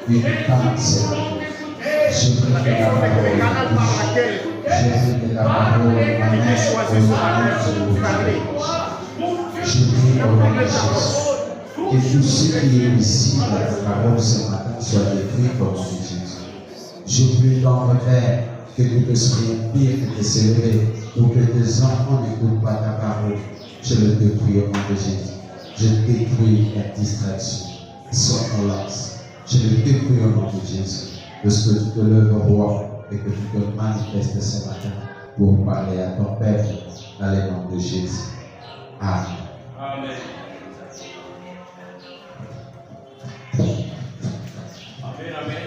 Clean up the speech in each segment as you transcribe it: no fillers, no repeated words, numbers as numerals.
une part, Seigneur. Je prie que la parole touche. Je prie que la parole amène je prie au nom de Jésus que tout ce qui est ici, la parole ce matin, soit écrit au nom de Jésus. Je prie dans le Père que tout esprit impie que s'élever pour que tes enfants n'écoutent pas ta parole. Je le détruis au nom de Jésus. Je détruis la distraction, somnolence. Je le détruis au nom de Jésus. Parce que tu te lèves roi et que tu te manifestes ce matin pour parler à ton peuple dans le nom de Jésus. Amen. Amen. Amen, amen.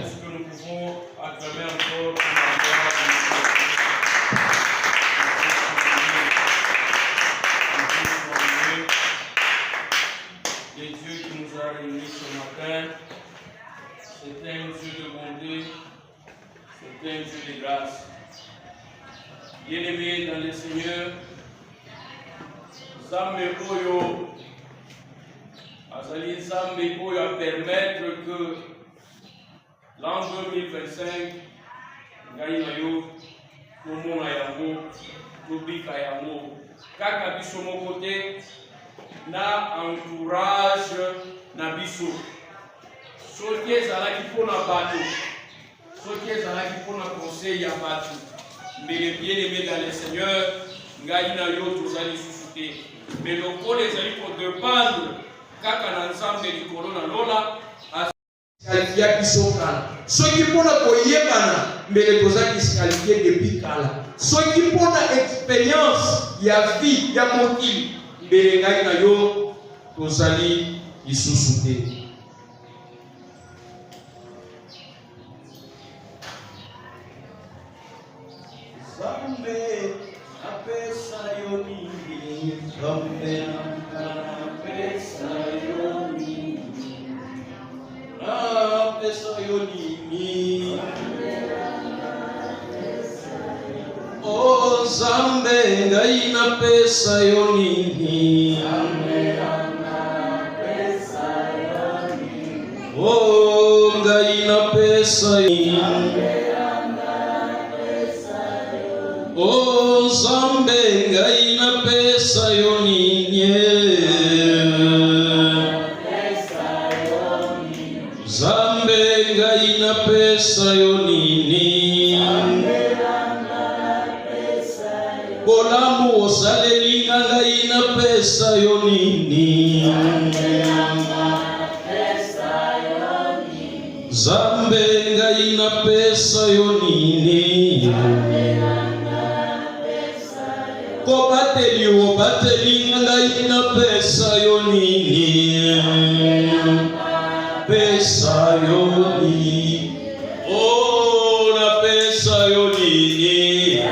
Est-ce que nous pouvons acclamer encore pour la gloire de Dieu qui nous a réunis ce matin? C'est un Dieu de bonté, c'est un Dieu de grâce. Bien-aimés dans le Seigneur, Zambe Oyo, Azali Zambe Oyo à permettre que l'an 2025, Gaïnayo, Tomo Nayango, Tobi Kayango, Kaka Biso mon côté, na entourage na Biso. Soki ezalaki mpona bato, soki ezalaki mpona conseil ya bato, mais les bien-aimés dans le Seigneur, ngai na yo tozali susu te. Mais lokola ezali kodépendre kaka na nzambe likolo na lola ya biso kala. Soki mpona koyebana mbele tozali disqualifié depuis kala. Soki mpona expérience ya vie ya mokili mbele ngai na yo tozali lisusu te. Zambe apesa yoni, Zambe apesa yoni, apesa yoni. Oh Zambe ngai napesa yoni, oh ngai napesa yoni. Oh Zambe ngai napesa yo nini, Zambe ngai napesa yo nini, bolamu osaleli ngai napesa yo nini, Zambe ngai napesa yo nini. Ko bateli o bateli ngai napesa yo nini, pesa yo nini, oh napesa yo nini.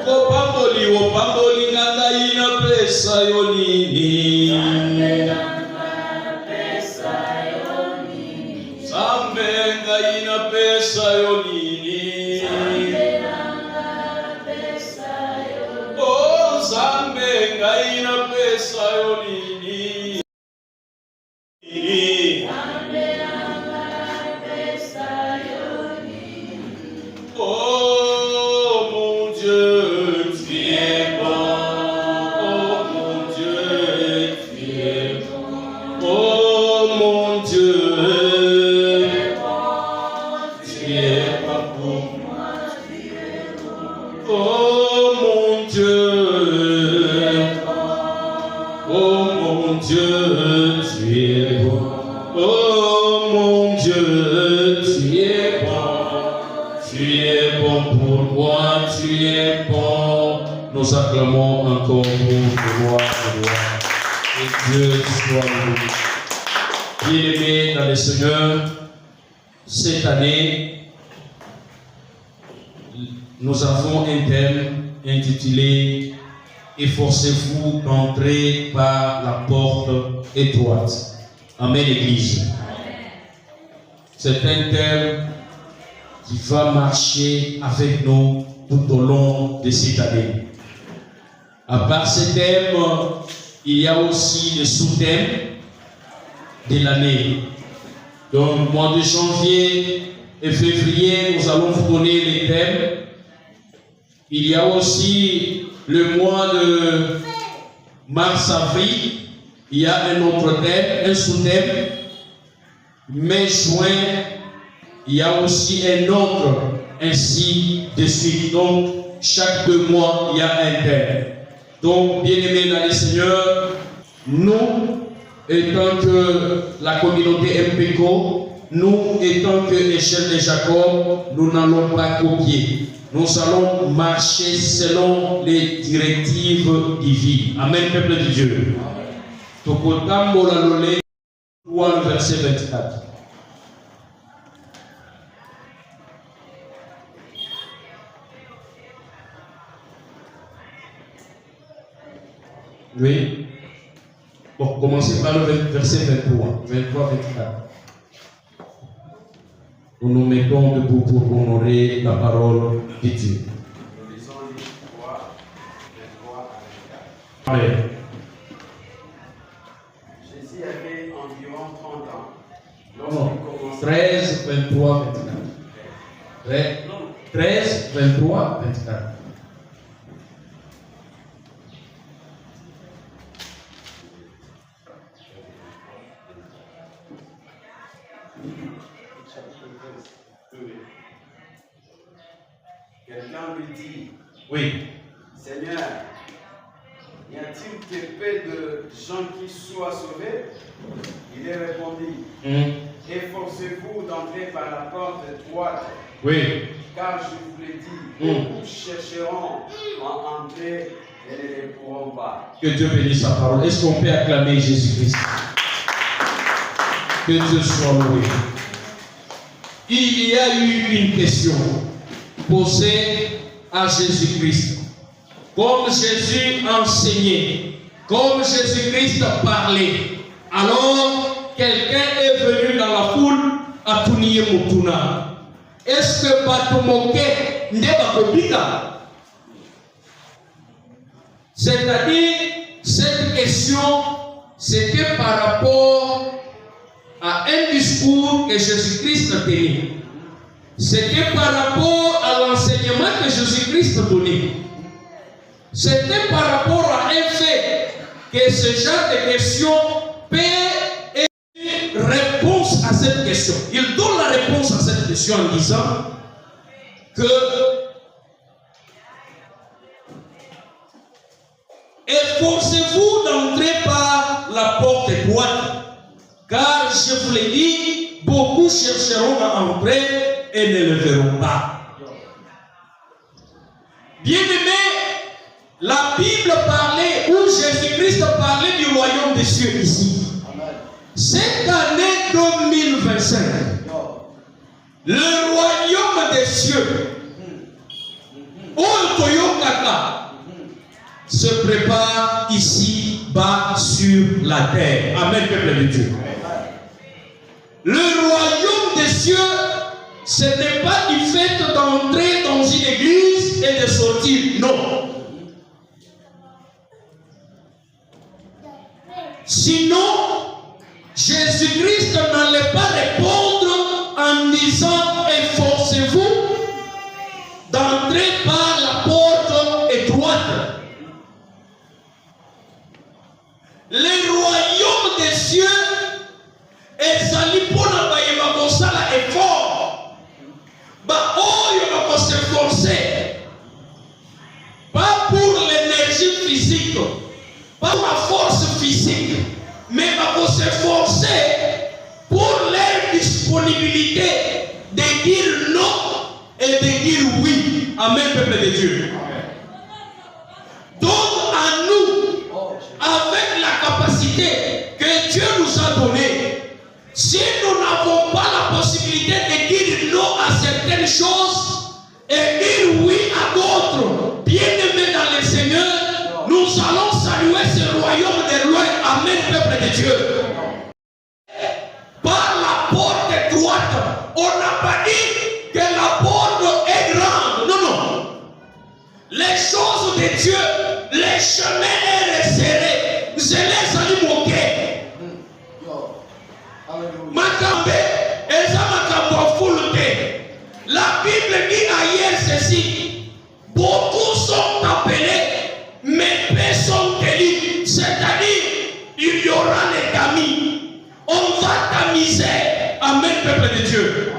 Ko pamboli o pamboli ngai napesa yo nini, Zambe ngai napesa yo nini. Zambe ngai napesa yo nini, oh mon Dieu, tu es bon, oh mon Dieu, tu es bon, oh mon Dieu, tu es bon pour moi, oh mon Dieu. Oh mon Dieu, tu es bon. Oh mon Dieu, tu es bon. Tu es bon pour moi, tu es bon. Nous acclamons encore pour gloire. Et Dieu soit loué. Bien-aimés dans le Seigneur, cette année, nous avons un thème intitulé Efforcez-vous d'entrer par la porte étroite. Amen, Église. C'est un thème qui va marcher avec nous tout au long de cette année. À part ce thème, il y a aussi des sous-thèmes de l'année. Donc, mois de janvier et février, nous allons vous donner les thèmes. Il y a aussi le mois de mars-avril, il y a un autre thème, un sous-thème. Mai, juin, il y a aussi un autre, ainsi de suite. Donc, chaque 2 mois, il y a un thème. Donc, bien-aimés dans le Seigneur, nous, étant que la communauté MPCO, nous, étant que l'échelle de Jacob, nous n'allons pas copier. Nous allons marcher selon les directives divines. Amen, peuple de Dieu. Tokotambola lole, verset 24. Oui. Bon, commencez par le verset 23. 23, 24. Nous nous mettons debout pour honorer la parole de Dieu. Nous lisons les 3, 23 à 24. Amen. Jésus avait environ 30 ans. Non, Lorsqu'il commença 13, 23, 24. 13, 23, 24. Quelqu'un lui dit, Oui. Seigneur, y a-t-il que peu de gens qui soient sauvés? Il est répondit, efforcez-vous d'entrer par la porte étroite, Oui. car je vous l'ai dit, beaucoup chercheront à entrer et ne le pourront pas. Que Dieu bénisse sa parole. Est-ce qu'on peut acclamer Jésus-Christ? Que Dieu soit loué. Il y a eu une question posée à Jésus-Christ. Comme Jésus enseignait, comme Jésus-Christ parlait, alors quelqu'un est venu dans la foule à Tounier Mutuna. Est-ce que Batomoke n'est pas? C'est-à-dire, cette question, c'était par rapport à un discours que Jésus-Christ tenait. C'était par rapport à l'enseignement que Jésus-Christ donnait. C'était par rapport à un fait que ce genre de question peut être une réponse à cette question. Il donne la réponse à cette question en disant que efforcez-vous d'entrer par la porte étroite, car je vous l'ai dit, beaucoup chercheront à entrer et ne le verront pas. Bien-aimé, la Bible parlait, ou Jésus-Christ parlait du royaume des cieux ici. Cette année 2025, le royaume des cieux, Otoyokaka, se prépare ici-bas sur la terre. Amen, peuple de Dieu. Le royaume des cieux, ce n'est pas du fait d'entrer dans une église et de sortir. Non. Sinon, Jésus-Christ n'allait pas répondre en disant efforcez-vous d'entrer par la porte étroite. Le royaume des cieux est sali pour la effort. Il va s'efforcer. Pas pour l'énergie physique, pas pour la force physique, mais il va s'efforcer pour leur disponibilité de dire non et de dire oui. Amen, peuple de Dieu. Donc à nous, avec la capacité que Dieu nous a donnée, si nous n'avons pas la possibilité de dire non à certaines choses et dire oui à d'autres, bien-aimés dans le Seigneur, nous allons saluer ce royaume des lois. Amen, peuple de Dieu. Par la porte étroite, on n'a pas dit que la porte est grande. Non, non. Les choses de Dieu, les chemins sont resserrés. Je les ai moqués. on va t'amuser. Amen, peuple de Dieu.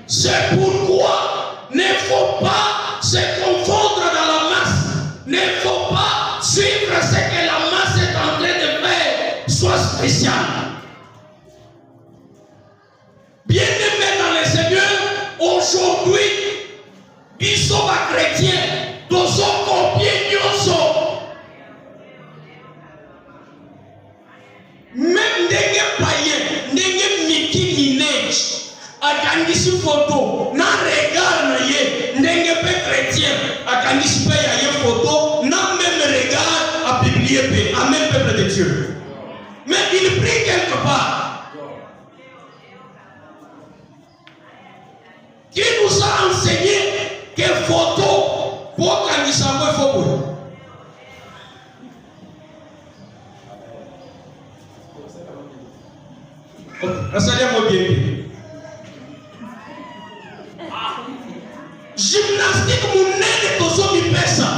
C'est pourquoi ne faut pas se confondre dans la masse. Ne faut pas suivre ce que la masse est en train de faire, soit spécial. Bien-aimés dans le Seigneur, aujourd'hui, ils sont pas chrétiens, nous sommes copiés, nous sommes. Même des païens, des Mickey Minaj, akandisi photo, na regard na ye, ndenge pe chrétien, akandisi pe ya ye photo, na même regard à publier pe. Amen, peuple de Dieu. Mais il prie quelque part. Qui nous a enseigné que photo, pour kandisa mo photo. Gymnastique monnaie tozomi pesa.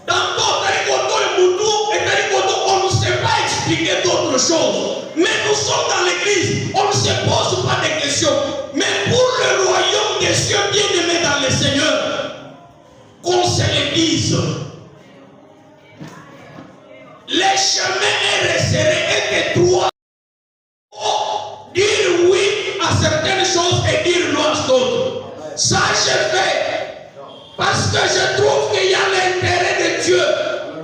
D'abord, on ne sait pas expliquer d'autres choses. Mais nous sommes dans l'église, on ne se pose pas de questions. Mais pour le royaume des cieux, bien-aimés dans le Seigneur, qu'on se le dise. Les chemins est resserré et que toi, dire oui à certaines choses et dire non à d'autres. Ça j'ai fait parce que je trouve qu'il y a l'intérêt de Dieu,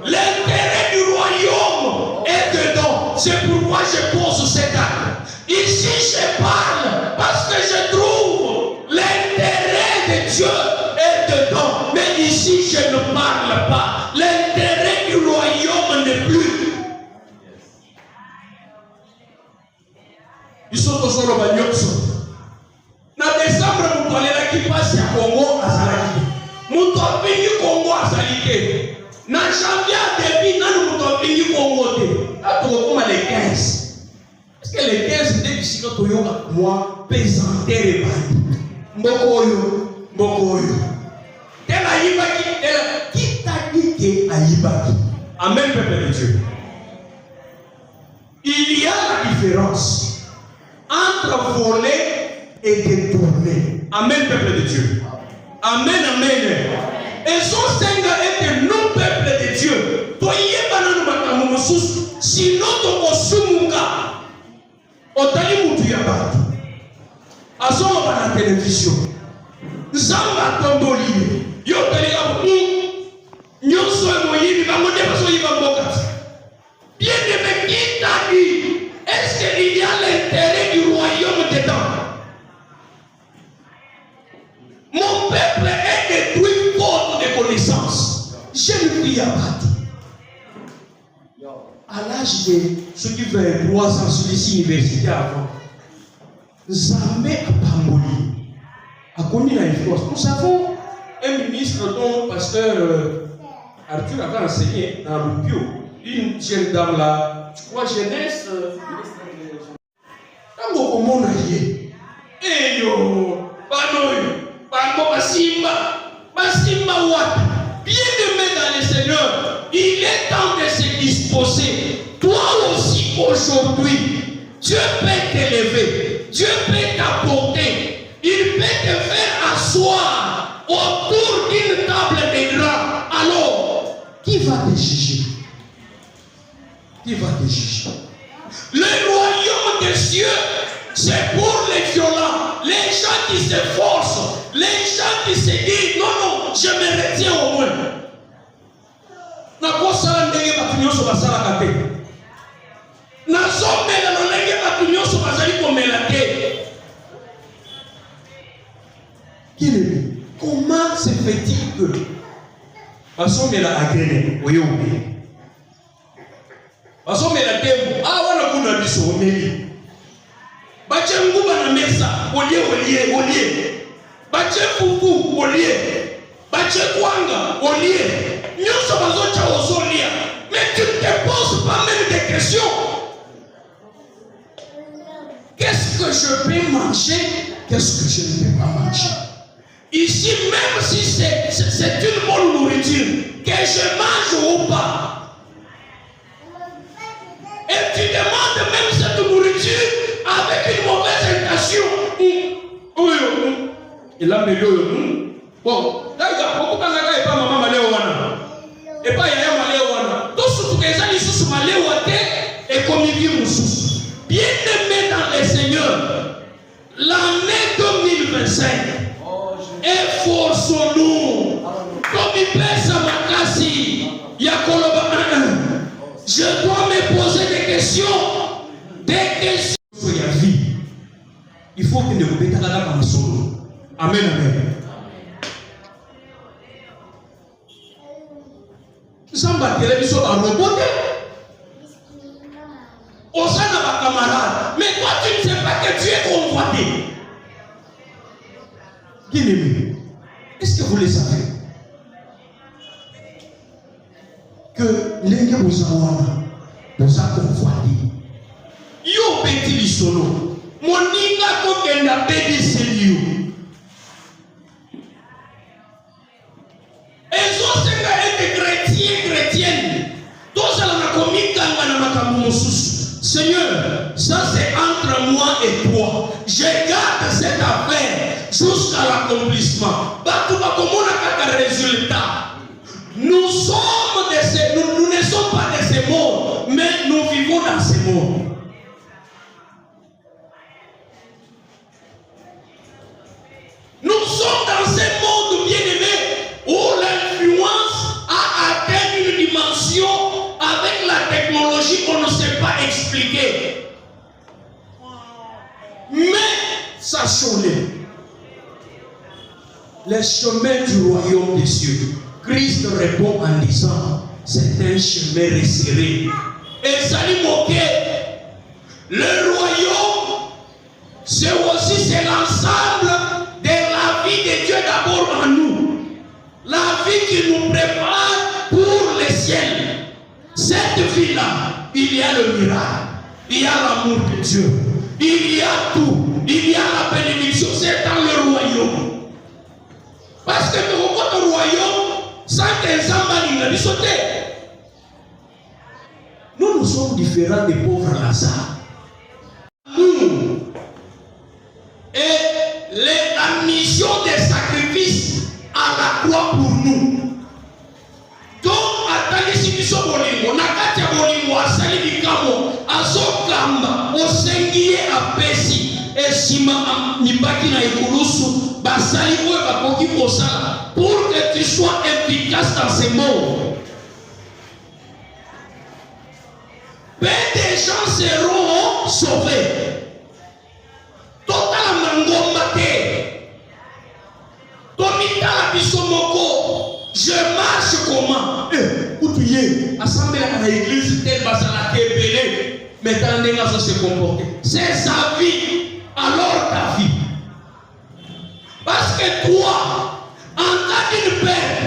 l'intérêt du royaume est dedans. C'est pourquoi je pose cet acte. Ici je parle parce que je trouve l'intérêt de Dieu est dedans. Mais ici je ne parle pas. L'intérêt du royaume n'est plus. Ils sont toujours au Bagnoxo. Na décembre, nous parlons qui passe à Congo à Salaki. Nous parlons Congo à Salaki. Na janvier, début, nous parlons Congo. À Togo, les 15. Est-ce que les 15 début, si nous avons moi, pesanter les balles. Mbokoyo, Mbokoyo. Tel Aïbaki, qui t'a dit que Aïbaki? Amen, peuple de Dieu. Il y a la différence entre voler et détourner. Amen, peuple de Dieu. Amen, amen. Et son Seigneur était non peuple de Dieu. Sinon, ton osumuka, otali mutu ya batu. Azo ba na télévision. Zamba tomboli. Yo telega nyonso moyibi bamonde baso yiba mboka. Bien aimé, qui t'a dit? Est-ce qu'il y a l'intérêt du royaume dedans? Mon peuple est détruit faute de connaissance. J'ai une fille à battre. À l'âge de ceux qui veulent 3 ans sur les universités avant, Zambé a Pamboli a connu l'influence. Nous avons un ministre dont pasteur Arthur avait enseigné dans le bio. Une jeune dame là, je crois jeunesse. Quand on a dit, eh yo, Banoyo, Bano Basimba Wat, bien-aimé dans le Seigneur, il est temps de se disposer. Toi aussi aujourd'hui, Dieu peut t'élever, Dieu peut t'apporter, il peut te faire asseoir autour d'une table de gras. Alors, qui va te juger? Qui va te juger? Le royaume des cieux, c'est pour les violents, les gens qui s'efforcent, les gens qui se disent non, non, je me retiens au moins. Na kosa ndenge batunyoso basala kate. Na somela na ndenge batunyoso basali komela te. Comment se fait-il que basomela agrene oyobi? Basomela tembo, wana kuna biso omeli. Bache nguba na mesa, olie. Bache fufu, olie. Bache kwanga, olie. Nyoso bazocha ozolia. Mais tu ne te poses pas même des questions. Qu'est-ce que je peux manger? Qu'est-ce que je ne peux pas manger? Ici, même si c'est une bonne nourriture, que je mange ou pas. Et tu demandes même cette nourriture avec une mauvaise intention. Il a mis bon, d'ailleurs, pourquoi il n'y a pas maman maléwana? Et pas yaya maléwana. Tout ce que les amis sont maléwate et comme il dit Moussous. Bien aimé dans les Seigneurs, l'année 2025, efforçons-nous. Comme il pèse à ma casse, Yakoloba 1. Je dois me poser des questions. Des questions sur la vie. Il faut que nous ne mettons pas dans le solo. Amen, amen. Samba télévision va roboter. On s'en a pas camarade. Mais toi, tu ne sais pas que tu es convoité. Bien-aimé, est-ce que vous le savez? Que les gens vous a convoité. Yo petit lisolo. Moninga kokenda bébé selio. Et so senga être chrétienne. Tout ça na komika ngana makambo mususu. Seigneur, ça c'est entre moi et toi. Je garde cette affaire jusqu'à l'accomplissement. Batuba komona kaka résultat. Nous sommes de ces, nous ne sommes pas de ces mondes, mais nous vivons dans ces mondes. Nous sommes dans ce monde bien-aimé où l'influence a atteint une dimension avec la technologie qu'on ne sait pas expliquer. Mais sachons-le, les chemins du royaume des cieux. Christ répond en disant, c'est un chemin resserré. Et ça lui moquait. Le royaume, c'est aussi l'ensemble de la vie de Dieu d'abord en nous. La vie qui nous prépare pour le ciel. Cette vie-là, il y a le miracle. Il y a l'amour de Dieu. Il y a tout. Il y a la bénédiction. C'est dans le royaume. Parce que dans le royaume, sans qu'un zambani ne sauté. Nous sommes différents des pauvres Lazare. Nous et la mission des sacrifices à la croix pour nous. Donc, attendez si nous sommes bolingo, nakatia bolingo, asali bikamo, azokamba, osengiye apesi, esima nibaki na ikulusu, basali oyo bakoki kosala. Pour que tu sois efficace dans ce monde. Peu de gens seront sauvés. Totalement ngomate. Tomita la bisomoko. Je marche comment? Où tu es? Assemblée à l'église, tel basala kebele. Mais dans les gens se comporter. C'est sa vie. Alors ta vie. Parce que toi, en cas d'une perte,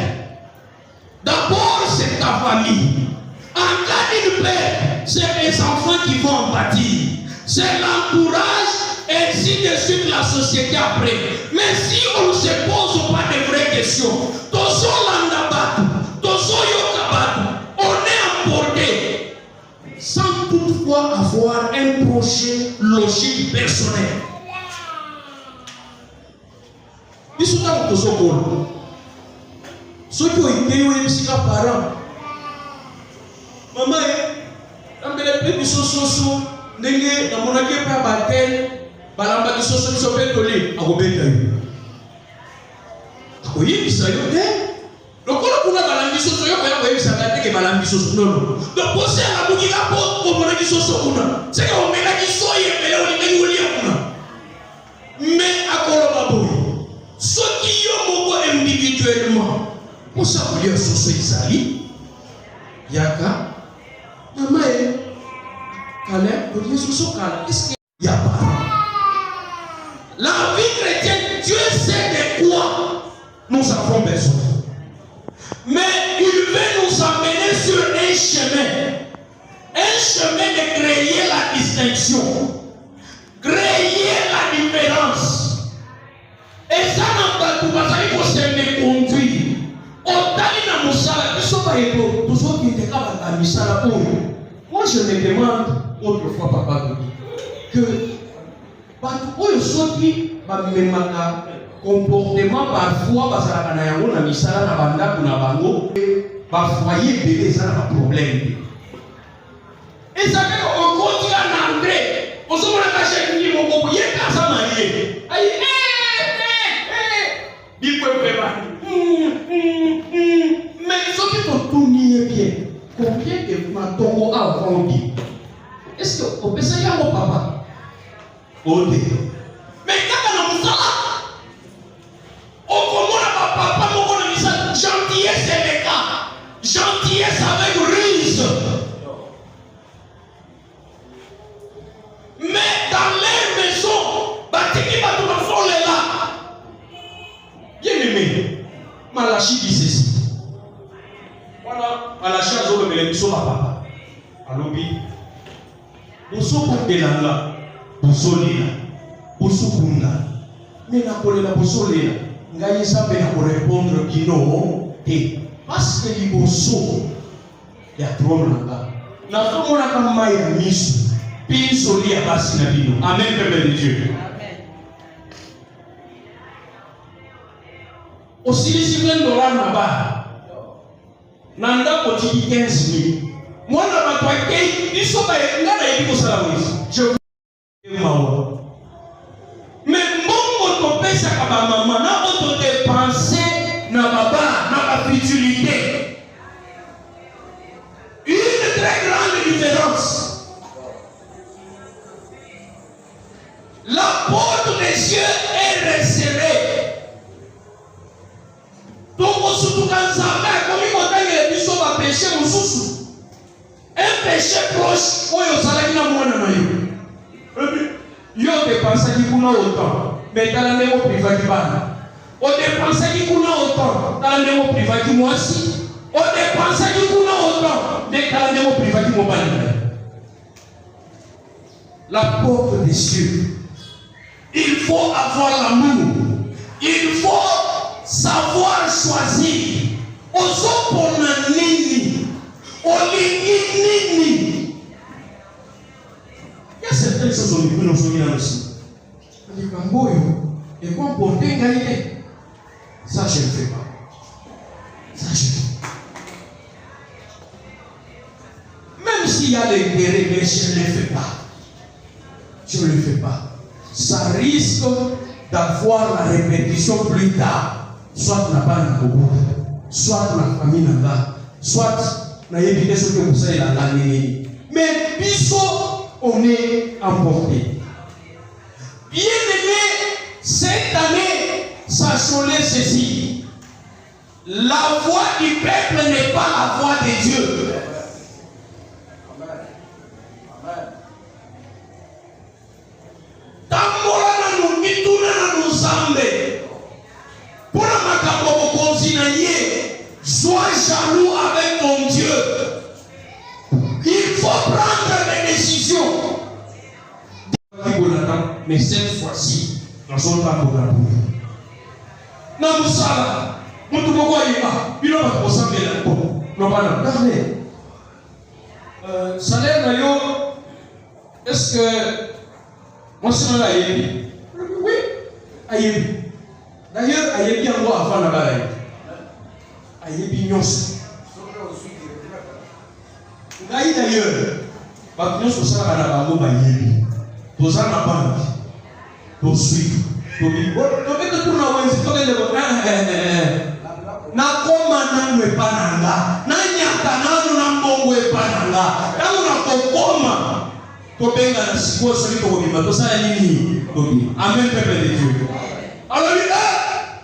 d'abord c'est ta famille. En cas d'une perte, c'est les enfants qui vont en pâtir. C'est l'entourage et ainsi de suite la société après. Mais si on ne se pose pas de vraies questions, on est emporté sans toutefois avoir un projet logique personnel. Bisuta mutosokolo. Soki oikeyo ebisika parent. Mama ambele pe bisososo ndenge namonaki pa batel balamba bisoso biso pe toli akobeta yo. Akoyebisa yo te. Lokola kuna balamba bisoso yo koya koyebisa te ke balamba bisoso non. Donc poser la bukika po komona bisoso kuna. C'est que on mena kisoye pele olingi olia kuna. Mais akoloba boy. Ce qui est moko individuellement, pour ça vous dire sur ce Isaïe, Yaka, Namae, Calais, pour dire sur ce Calais, est-ce qu'il y a pas? La vie chrétienne, Dieu sait de quoi nous avons besoin. Mais il veut nous amener sur un chemin de créer la distinction, créer la différence. Et ça n'a pas tout parce qu'il faut se conduire. Otali na musala, ils sont pas égaux. Tous ceux qui étaient capables de musala pour. Moi je me demande autrefois, papa, que bato oyo soki bamemaka comportement parfois bazalaka na yango na misala na bandako na bango bafoye ebele eza na baproblème te ezalaki okotika na andre ozomonaka shekini moko yeka aza marie ayi bikwepeba mais soki totuni ye bien combien de matongo avandi est-ce que opesaki yango papa ote mais kaka na mosala okomona bapapa moko na misala gentillesse eleka gentillesse avec ruse mais dans leur maison batiki bato bafolela bien aimé Malachi dit ceci voilà Malachi azolobela biso bapapa alobi bosokobelanga bozolela bosokunda me nakolela bozolela ngai nzambe nakorépondre bino te parce que liboso ya trône nanga nazomonaka mai ya miso mpe nzoli ya basi na bino amen peuple de Dieu osilisi $20 na bana na ndako tiki 15,000 mwana bato akei biso nga nayebi kosala moisi mawa me mbongo topesaka bamama na otodepense na baba na bafutilité une très grande différence. La porte des cieux est resserrée. Donc surtout quand ça va comme on a biso ba péché mususu un péché proche oyo salaki na mwana na yo yo dépensaki kuna autant mais dans la ndenge privaki bana o dépensaki kuna autant dans la ndenge privaki mwasi o dépensaki kuna autant mais dans la ndenge privaki mobali. La porte des cieux, il faut avoir l'amour, il faut savoir choisir. Ozopona nini, olingi nini. Il y a certaines choses au niveau de nos souvenirs aussi. On dit Kamboyo, et comporter égalité. Ça je ne fais pas. Ça je ne fais pas. Même s'il y a l'intérêt, mais je ne le fais pas. Je ne le fais pas. Ça risque d'avoir la répétition plus tard. Soit na pas na bobo, soit na famille na, soit na yébité ce que vous savez la l'année. Mais biso, on est emporté. Bien aimé, cette année, sachez ceci. La voix du peuple n'est pas la voix de Dieu. Tambola na numituna na nuzambe. Pour la macabre continuer, sois jaloux avec ton Dieu. Il faut prendre des décisions. Mais cette fois-ci, dans son temps pour la boue. Non, nous sommes nous ne pouvons pas y aller. Il va ressemble à la peau. Non, pas là. Regardez. Salaire Nayo, est-ce que moi, je suis là, oui, aïe. D'ailleurs, aïe bien moi avant la balaye. Aïe bien aïe d'ailleurs, pas que nous sommes à la balaye, aïe. Tous en avant, tous suivent. Tous vivent. Donc, tout le monde, c'est tout le monde. Na koma nanu epananga. Na nyata nanu na mbongo epananga. Tangu na kokoma. Kobenga na sikuo soli kokobima. Tosala nini? Kobi. Amen, peuple de Dieu. Alors,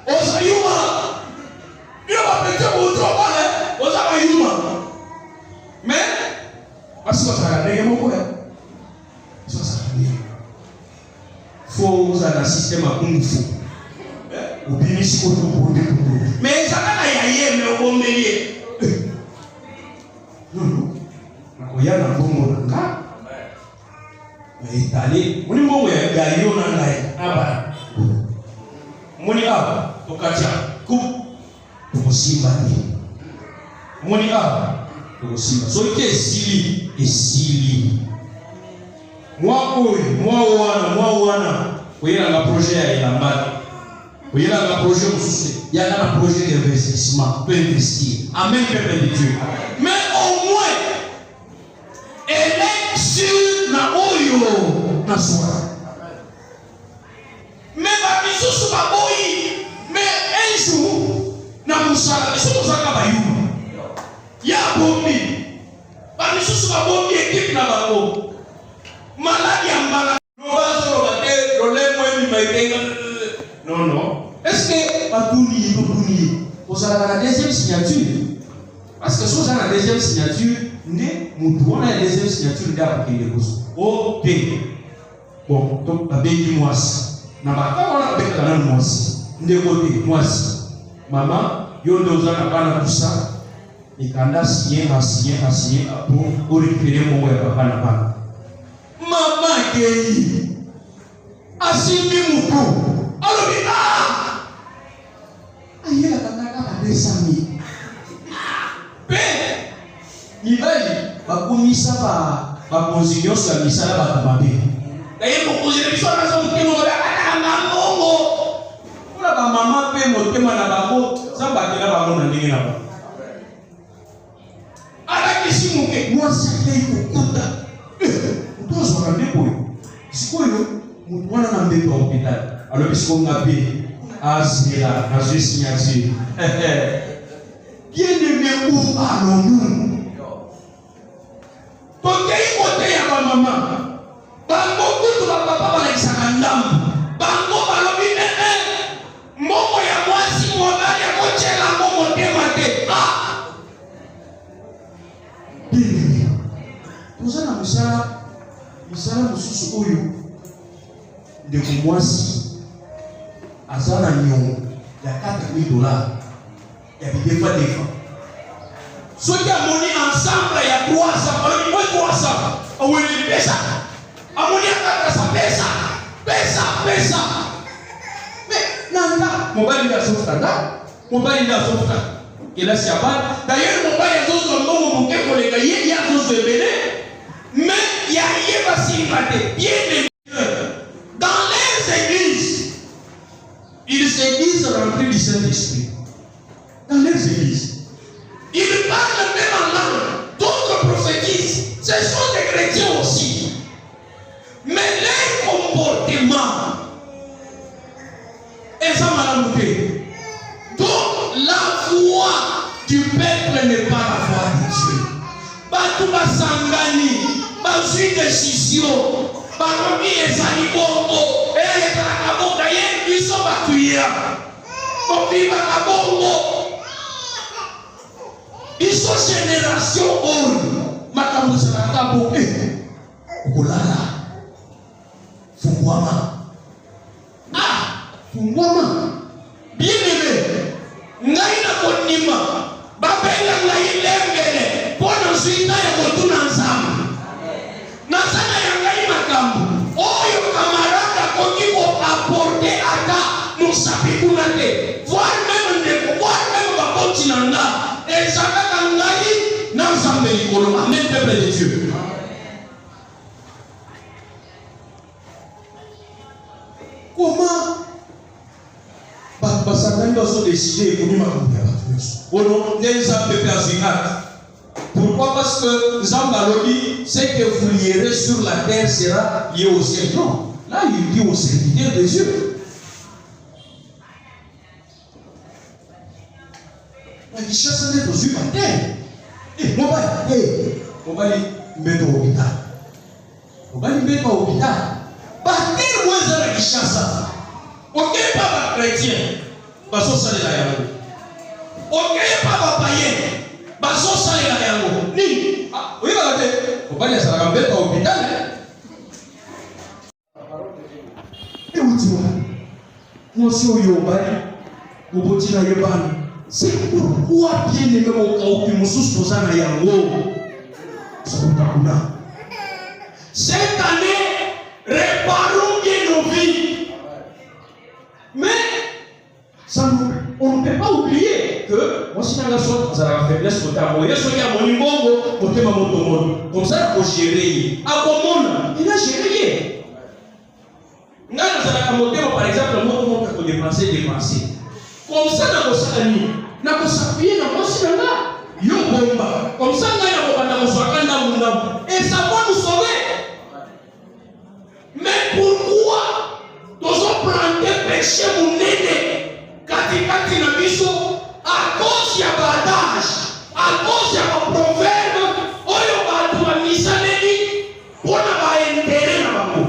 Osayuma. Il va péter au travail. Osayuma. Mais, parce que ça a gagné mon frère. Ça a gagné. Faut vous avoir un système à kung fu. Ou bien ici qu'on peut mais ça va y aller, mais au bon milieu. Non. Il y a un bon moment. Mais allez, on est bon, il y a un gars, il y a un gars. Moni aba, tokatia, coupe, tokosimba ni. Moni aba, tokosimba. So ike esili, esili. moi wana oyela nga projet ya ilambaki oyela nga projet mosusu yaka na projet d'investissement peut investir amen peuple de Dieu mais au moins elle est sur na oyo na soir mais bamisusu baboyi mais un jour na musala biso tozaka bayuma ya bombi bamisusu babombi équipe na bango maladi ya mbala lobazoloba te lolemo ebima etenga non est-ce que batuni ozalaka na deuxième signature parce que soza na deuxième signature nde mutu wana ya deuxième signature nde akokende koso o te bon to babengi mwasi na baka wana babekaka nanu mwasi ndeko te mwasi mama yo nde oza na bana kusa ikanda signer pour récupérer mon web papa na bana mama kei asimbi mutu alobi ayela kaka na 200,000 pe mibali bakumisa bakonzi nyonso ya misala bato mabe daye mokonzi na biso naza motema bakatanga mbongo mpona bamama mpe motema na bango nzambe akela bango na ndenge na bango alakisi moke mwasi akei kokuta moto azwaka ndeko oyo sikoyo moto wana na mbeto ya hôpital alobi siko nga mpe azela nazwi signature bien aimé où allons-nous tokei kote ya bamama bango kutu bapapa balakisaka ndambu bango balobi mbongo ya mwasi mobali akotyela ngo motema te bien toza na misala mosusu oyo ndeko mwasi aza na nyongo ya $4,000 ya bidefa soki amoni ensemble ya 300 balobi moi 300 aweleli pesa amoni akatasa pesa me nanga mobali nde azofuta kelasi ya bana d'ailleurs mobali azozwa mbongo moke koleka ye azozwa ebele mais yayeba singa te bien dans les églises ils se disent remplis du Saint-Esprit dans les églises ils parlent même en langue d'autres prophétisent ce sont des chrétiens aussi mais leur comportement est ça malamouté donc la foi du peuple n'est pas la foi de Dieu batu basangani bazwi décision balobi ezali bongo ezalaka bongo ye biso batuya tobimaka bongo biso génération oyo makambo ezalaka bongo okolala fungwama bien aimé ngai na konima babenga ngai lengele mpo na zwita ya kotuna nzambe nazana ya ngai makambo oyo kamarade akoki koaporte ata mosapi kuna te voire meme ndeko voire meme baboti na nga ezalaka ngai na nzambe likolo amen peuple de Dieu comment basangani bazodeside ekomi makambo ya bato nyonso ono nde nzambe mpe azwi acte. Pourquoi? Parce que nzambe alobi ce que vous lierez sur la terre sera lié au ciel. Non, là il dit aux serviteurs de Dieu. Nakishasa nde tozwi batere mobali mbeto hôpital batere mweza na Kishasa okeye pa bakretien bazosalela yango okeye pa bapayen bazosalela yango nini oyebaka te mobali asalaka mbeto ya hôpital euti wana mwasi oyo obali oboti na ye bana c'est pourquoi bien aimé okauki mosusu toza na yango sakokakuna cette année réparons bien nos vies mais ça on ne peut pas oublier que moi, si on a la faiblesse, on a mon bongo, comme ça, il faut gérer. À comment il a géré. Par exemple, on peut dépenser. Comme ça, on a s'appuyer dans le comme ça, et ça va nous sauver. Mais pourquoi nous avons planté péché mon nez katikati na biso à cause ya badage, à cause ya proverbe, oyo batu ba misaleli pona ba intérêt na bango.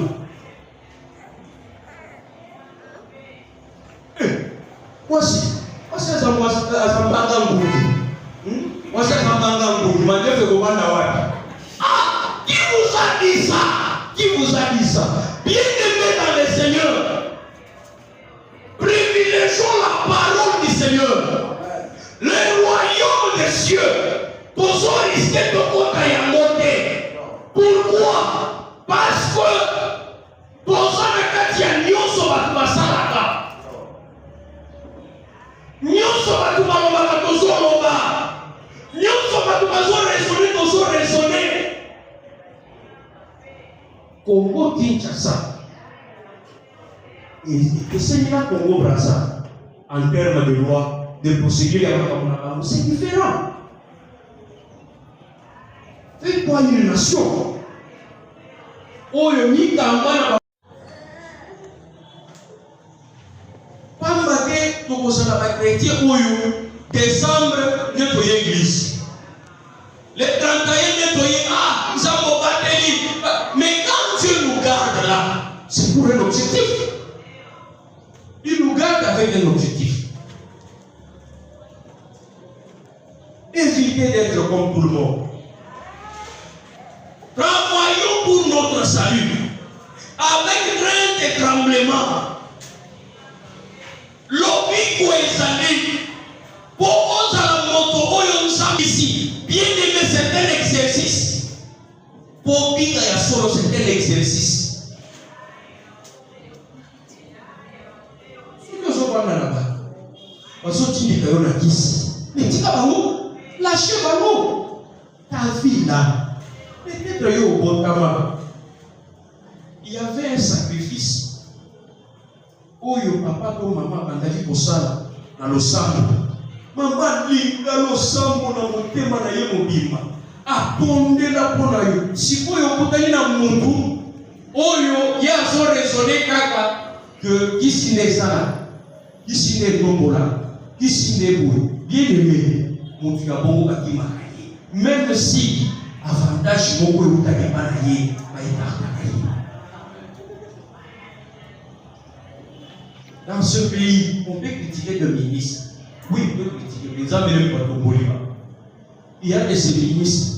Voici azambanga nguvu. Voici azambanga nguvu. Mandefe kobanda wapi? Ah, qui vous a dit ça? Qui vous a dit ça? Bien-aimés dans le Seigneur, privilégions la parole du Seigneur. Le royaume des cieux, tous risqués de côté à monter. Pourquoi? Parce que tous les cas nyonso batu basalaka. Nyonso batu balobaka tozoloba. Nyonso batu bazoraisonner. Congo Kinshasa et Sénégal Congo Brazza en termes de loi, de procédure, c'est différent. Faites-toi une nation. Oyo Kambana Pambake tokozala ba chrétien oyo décembre nettoyer église. Le 31 nettoyer Nzambo Bateli. Mais quand Dieu nous garde là, c'est pour un objectif. Il nous garde avec un objectif. Évitez d'être comme tout le monde. Travaillons pour notre salut. Avec crainte et tremblement. L'obiko ezali. Pour la moto, oyo ici. Bien aimé, c'est un exercice. Pour Bika ya solo, c'est un exercice. Ce que je vois là-bas, parce que tu dis que on a kiss. Mais dis où? Lâchez où? Ta vie là. Peut-être yo au bon tabac. Il y avait un sacrifice. Oh yo papa ou maman bandaki pour ça dans le sambo. Maman dit dans le sambo na motema na ye mobimba. Apondela pona yo sikoyo okutani na mundu oyo ye azoraisonne kaka que kisine sala kisine tombola kisine boye bien aimé mutu ya bongo kakimaka ye même si avantage moko eutaki bana ye bayetakaka ye. Dans ce pays on peut critiquer le ministre, oui on peut critiquer les hommes même pas tombolima. Il y a des ministres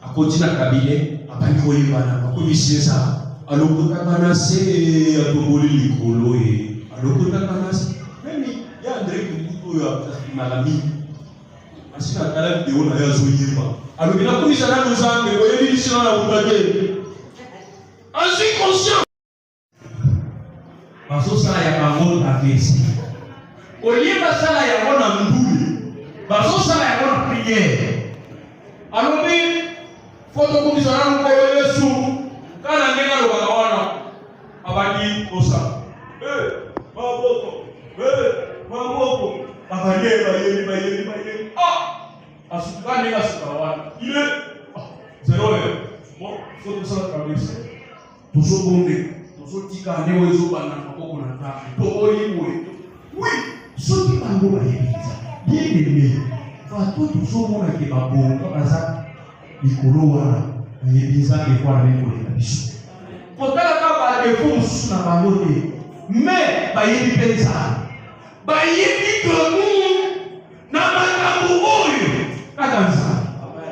à côté d'un cabinet, à Panikoïbana, à Kovisesa, à l'Okotakanase, à Tomoli Likolo, à l'Okotakanase. Même il y a André Kukuto, à Malami. À ce moment-là, la vidéo n'a pas joué. Alors, il a commis ça dans nos âmes, mais il y a des gens à vous donner. En suis conscient. Parce que ça, il y a un monde à faire. Au lieu de ça, il y a un monde à m'oublier. Parce que ça, il y a un monde à prière. Alors, photocommissaire nous koyele sou kana ngenga lo bakawana abadi kosa maboko abadi asukane ga sikawana ile zero bon faut que ça traverse toujours bonde toujours tika ne wezo bana maboko na ta to oyiwe oui soki bango ba yebisa bien aimé va tout toujours mona ke babongo baza Nikolo wana ayebisa ekwa leko na biso. Kotala ka ba defo musu na bango te. Mais bayebi pensa. Bayebi que na makambo oyo kakanza.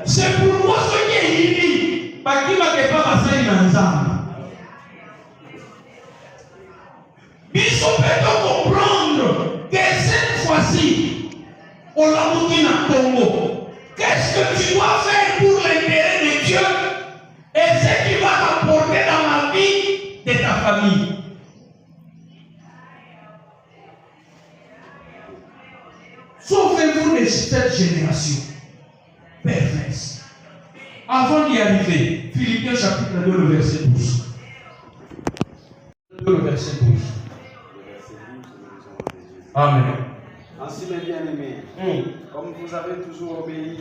C'est pourquoi ce qui est dit, bakima ke pa basali na nzambe. Biso peut comprendre que cette fois-ci on l'a monté na Congo. Qu'est-ce que tu dois faire pour l'intérêt de Dieu et ce qui va rapporter dans la vie de ta famille? Sauf cette génération perverse. Avant d'y arriver, Philippiens chapitre 2, le verset 12. Le verset 12. Amen. Ainsi, mes bien-aimés, comme vous avez toujours obéi,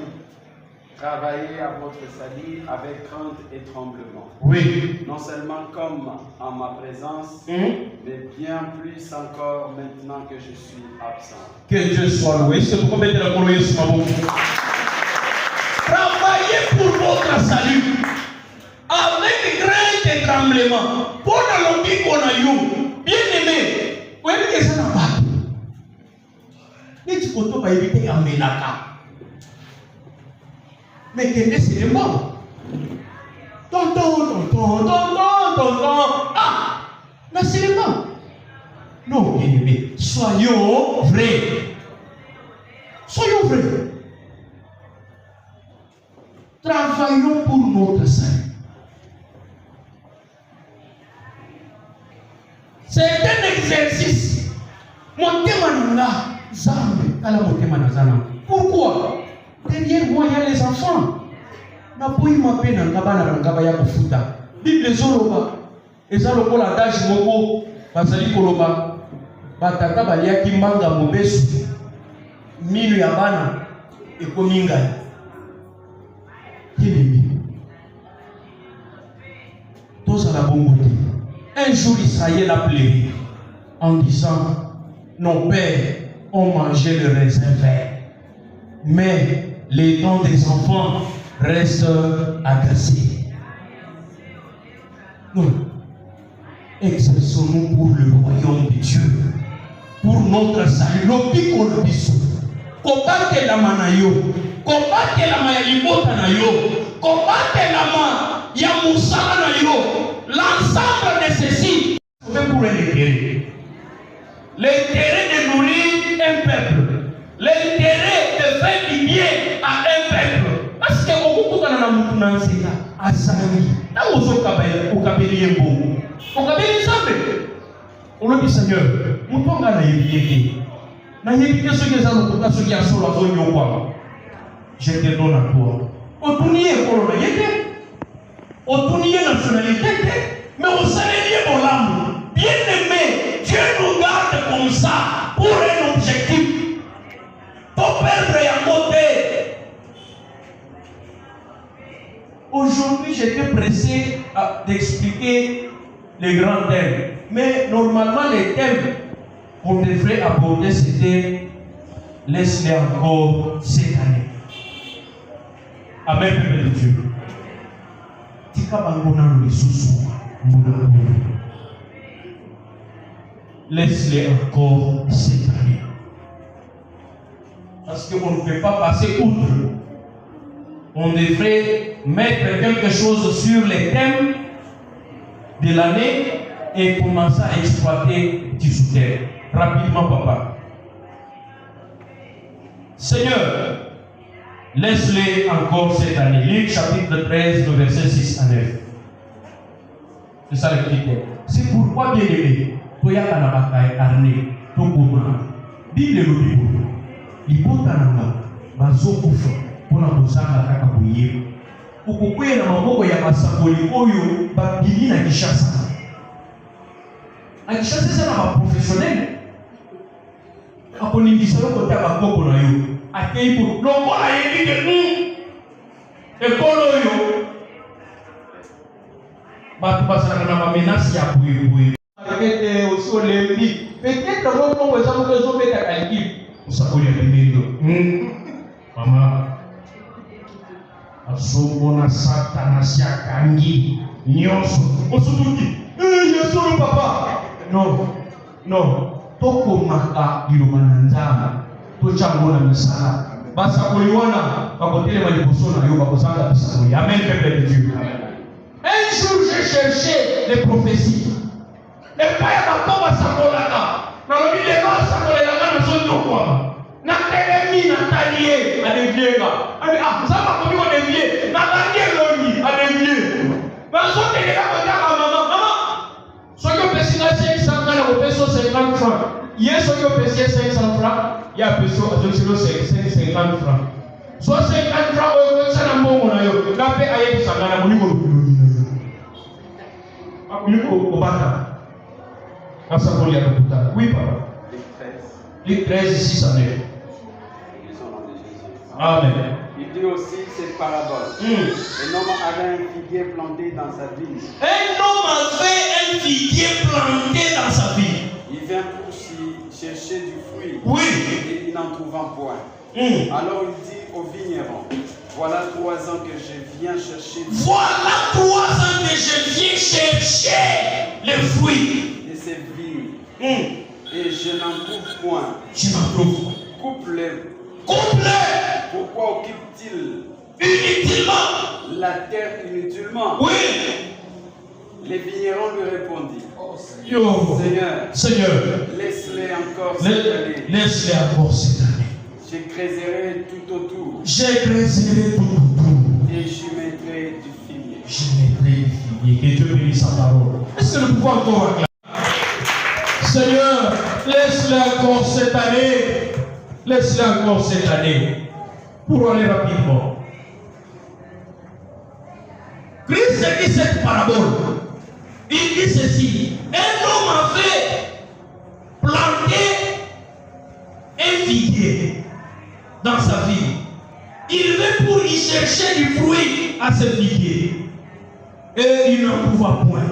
travaillez à votre salut avec crainte et tremblement. Oui. Non seulement comme en ma présence, mais bien plus encore maintenant que je suis absent. Que Dieu soit loué. C'est pourquoi mettre la colonne sur ma bouche. Travaillez pour votre salut avec crainte et tremblement. Pour le vie qu'on a eu, bien aimé, vous voyez que ça n'a pas. Mais tu peux pas éviter à Ménaka. Mais quel est ce élément? Tonton. Ah! Mais c'est l'élément. Non, bien aimé, soyons vrais. Soyons vrais. Travaillons pour notre salut. C'est un exercice. Pourquoi? Derrière moi, il y a les enfants. Bible Zoroba. Et ça, le la dage moko. Basali koloba. Bataka balia kimanga mobesu. Minu ya bana. Eko mingai. Un jour, Israël a pleuré en disant: nos pères ont mangé le raisin vert, mais les dents des enfants restent agacés. Non. Exerçons-nous pour le royaume de Dieu, pour notre salut. Combattez la manayo, combattez la mayalibota na yo, combattez la ma yamusala na yo. L'ensemble de ceci, c'est pour l'intérêt. L'intérêt de nourrir un peuple, l'intérêt de faire du bien à un peuple. Parce que beaucoup de gens ont dit à Sami, dans au Kabeli Yembo, au Kabeli Sambe, on le dit Seigneur, nous pouvons gagner l'évité. Na yebite ce que ça nous coûte, ce qui a sur la zone Yopa. Je te donne à toi. Au tournier, pour le yété. Au tournier nationalité, mais au salaire pour l'âme. Bien aimé, Dieu nous garde comme ça pour un objectif. Pour perdre à côté. Aujourd'hui, j'étais pressé d'expliquer les grands thèmes. Mais normalement, les thèmes qu'on devrait aborder, c'était laisse-les encore cette année. Amen, peuple de Dieu. Laisse-les encore cette année. Parce qu'on ne peut pas passer outre. On devrait mettre quelque chose sur les thèmes de l'année et commencer à exploiter du soutien. Rapidement, papa. Seigneur, laisse-les encore cette année. Luc chapitre 13, le verset 6 à 9. C'est ça le critère. C'est pourquoi, bien aimé, Toya Kanabaka Arne, Tokuma, Bible le Bible, Libotananga, Bazokufa, Pona Bozanga Kakabuye, Ukukwé na maboko ya masakoli oyo, Babili na Kishasa. À Kishasa, c'est un professionnel. Quand on dit ça, on a un peu de yo. Accueil pour l'homme a dit que nous, et pour yo, bah tu passes à la menace à bouillir. Peut-être aussi olympique. Peut-être que vous pouvez savoir que vous mettez à l'équipe. Vous savez les maman, asomona satana siakangi nyonso. On se dit, je suis le papa. Non, non. Toko maka ilumananzama tochamona misala basa kuliona bakotele malibosona yo bakosanga bisakoli. Amen, peuple de Dieu. Un jour j'ai cherché les prophéties et pas ya bakoma sakolaka na lobi le ba sakolaka na soto kwa na telemi na talie adeviega ani zama ko ko devie na talie lobi adevie ba sote le ka kotaka mama soki opesi nga 500 na kopeso 50 francs. Yes, soki opesi 500 francs. il y a besoin de 50 francs. Soit 50 francs, ça n'a pas mon aïe. La paix aïe, ça n'a pas mon oui, papa. Les 13 ici, ça n'est. Amen. Il dit aussi cette parabole. Un homme avait un figuier planté dans sa vigne. Un homme avait un figuier planté dans sa vigne. Il vient pour chercher du fruit. Oui. Et il n'en trouvant point. Alors il dit au vigneron, voilà 3 ans que je viens chercher. Voilà 3 ans que je viens chercher les fruits de ces vignes. Et je n'en trouve point. Je n'en trouve point. Coupe-les. Coupe-les. Pourquoi occupe-t-il inutilement la terre inutilement? Oui. Les vignerons lui répondirent, Seigneur, laisse-les encore cette année. Laisse-les encore cette année. Je creuserai tout autour. Je creuserai tout autour. Et je mettrai du figuier. Je mettrai du figuier. Que Dieu bénisse sa parole. Est-ce que nous pouvons encore acclamer? Seigneur, laisse-les encore cette année. Laisse-les encore cette année. Pour aller rapidement. Christ dit cette parabole. Il dit ceci. Un homme avait planté un figuier dans sa vie. Il veut pour y chercher du fruit à ce figuier. Et il n'en trouva point.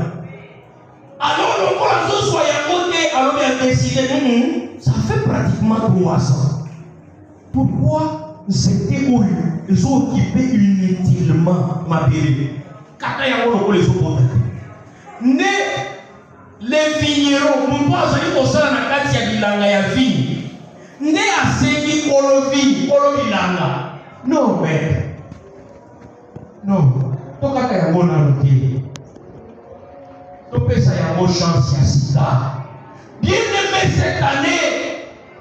Alors le corazon soit à côté, alors il a décidé, ça fait pratiquement 3 ans. Pourquoi c'était où ils ont occupé inutilement ma bébé? Quand il y a les autres les vignerons, nous avons dit que ça n'a pas été bilanga ya vigne. Ne a sévi kolo bilanga. Non, mais non. Toka ka yango na luki. Topesa yango chance ya sika. Bien aimé cette année,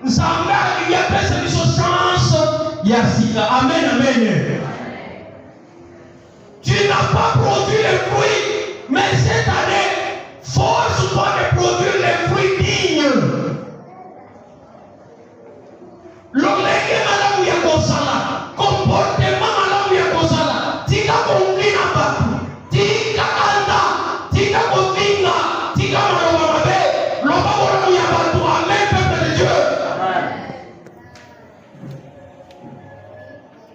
Nzamba il y a pesa biso chance ya sika. Amen, amen. Tu n'as pas produit les fruits, mais cette année, force-toi de produire les fruits dignes. L'olege malamu ya kosala, comportement malamu ya kosala, tika kongi na batu, tika kanda, tika kovinga, tika maloba mabe, loba malamu ya batu. Amen, peuple de Dieu.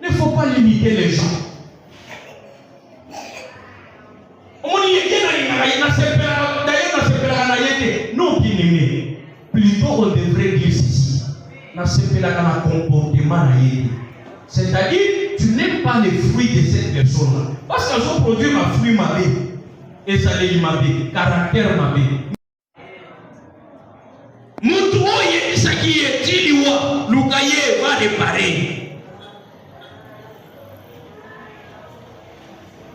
Il ne faut pas limiter les gens. Non, bien aimé. Plutôt on devrait dire ceci. C'est-à-dire, tu n'aimes pas les fruits de cette personne-là. Parce qu'elles ont produit ma fruit mabé. Et ça les mabé. Caractère mabé. Moutouye, ça qui est tiliwa, Loukaye va réparer.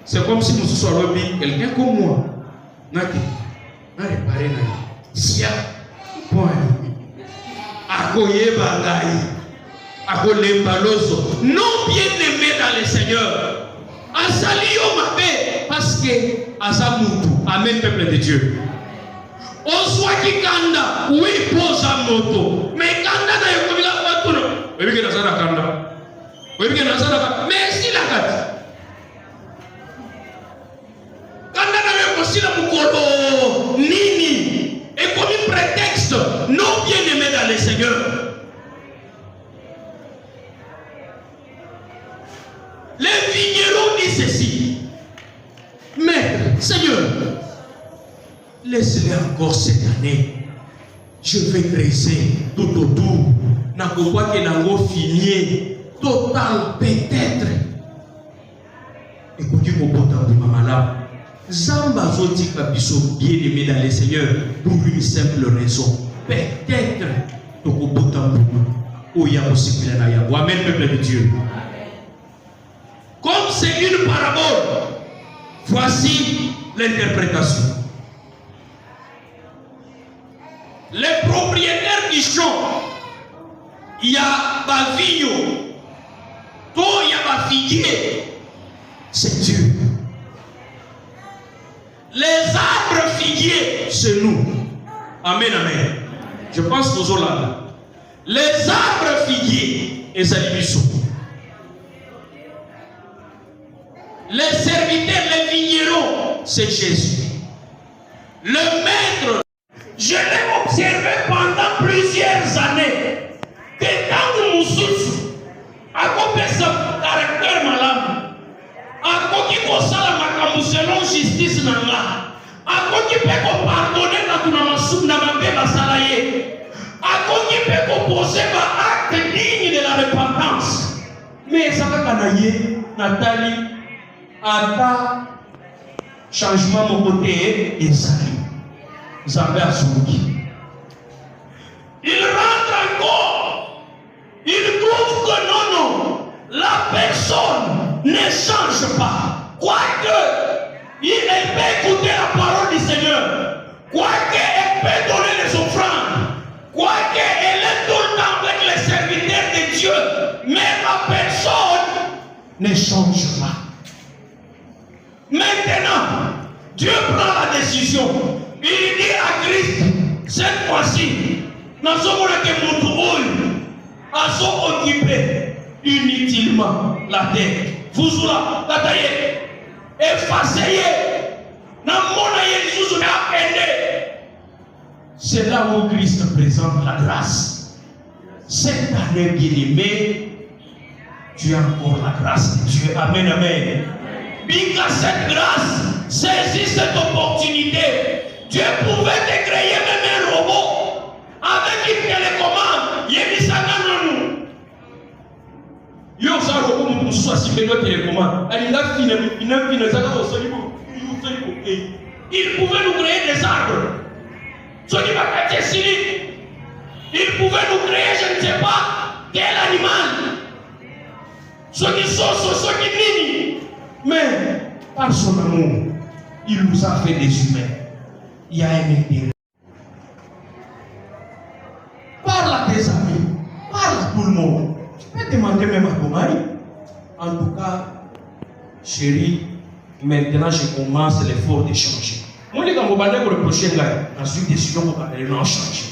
C'est comme si nous soyons quelqu'un comme moi. Naki, n'a réparé naki. Sia, point. Akoye bangaï, akole baloso. Non bien aimé dans le Seigneur. Asalio mabé, parce que asamutu. Amen, peuple de Dieu. Oswa kikanda, oui pose à moto. Mais kanda na yokomila watuno. Oui que nazana kanda. Oui que nazana kanda. Mais si la kati. Kanda na yokosila mukolo nini. Et comme un prétexte non bien aimé dans le Seigneur. Les vignerons disent ceci. Maître, Seigneur, laisse-les encore cette année. Je vais creuser tout autour. N'a pas que n'ango fini. Total peut-être. Écoutez mon bon temps de Mamala. Zamba zotika biso bien aimé dans le Seigneur pour une simple raison. Peut-être toko botambu oya osikila na ya. Amen, peuple de Dieu. Comme c'est une parabole, voici l'interprétation. Les propriétaires du champ, il y a ba vigno, to il y a ba figuier, c'est Dieu. Les arbres figuiers, c'est nous. Amen, amen. Je pense toujours là. Les arbres figuiers et Zalibiso. Les serviteurs, les vignerons, c'est Jésus. Le maître, je l'ai observé pendant plusieurs années. Que quand Moussous a coupé son caractère malade, a coupé son selon justice nanga, a coupé son pardonner na mabe basalaye, a coupé son poser un acte digne de la repentance. Mais ça va canailler, Nathalie, à changement mon côté et ça. Zambé Azouki. Il rentre encore. Il trouve que non, la personne ne change pas. Quoique, il peut écouter la parole du Seigneur. Quoique, elle peut donner les offrandes. Quoique, elle est tout le temps avec les serviteurs de Dieu. Mais la personne ne change pas. Maintenant, Dieu prend la décision. Il dit à Christ, cette fois-ci, nous sommes occupés inutilement la terre. Vous la bataille, effacez, c'est là où Christ présente la grâce. Cette année bien-aimée, tu as encore la grâce de Dieu. Amen, amen. Bien que cette grâce, saisis cette opportunité. Dieu pouvait te créer même un robot avec une télécommande. Il y a nous. Yo ça robot pour soit si une télécommande. Il pouvait nous créer des arbres. Il pouvait nous créer, je ne sais pas, quel animal. Ceux qui sont, ceux qui nient. Mais par son amour, il nous a fait des humains. Il y a un intérêt. Parle à tes amis, parle à tout le monde. Tu peux demander même à ton mari. En tout cas, chérie, maintenant je commence l'effort de changer. Moi, je vais vous parler pour le prochain gars. Ensuite, décision pour parler de changer.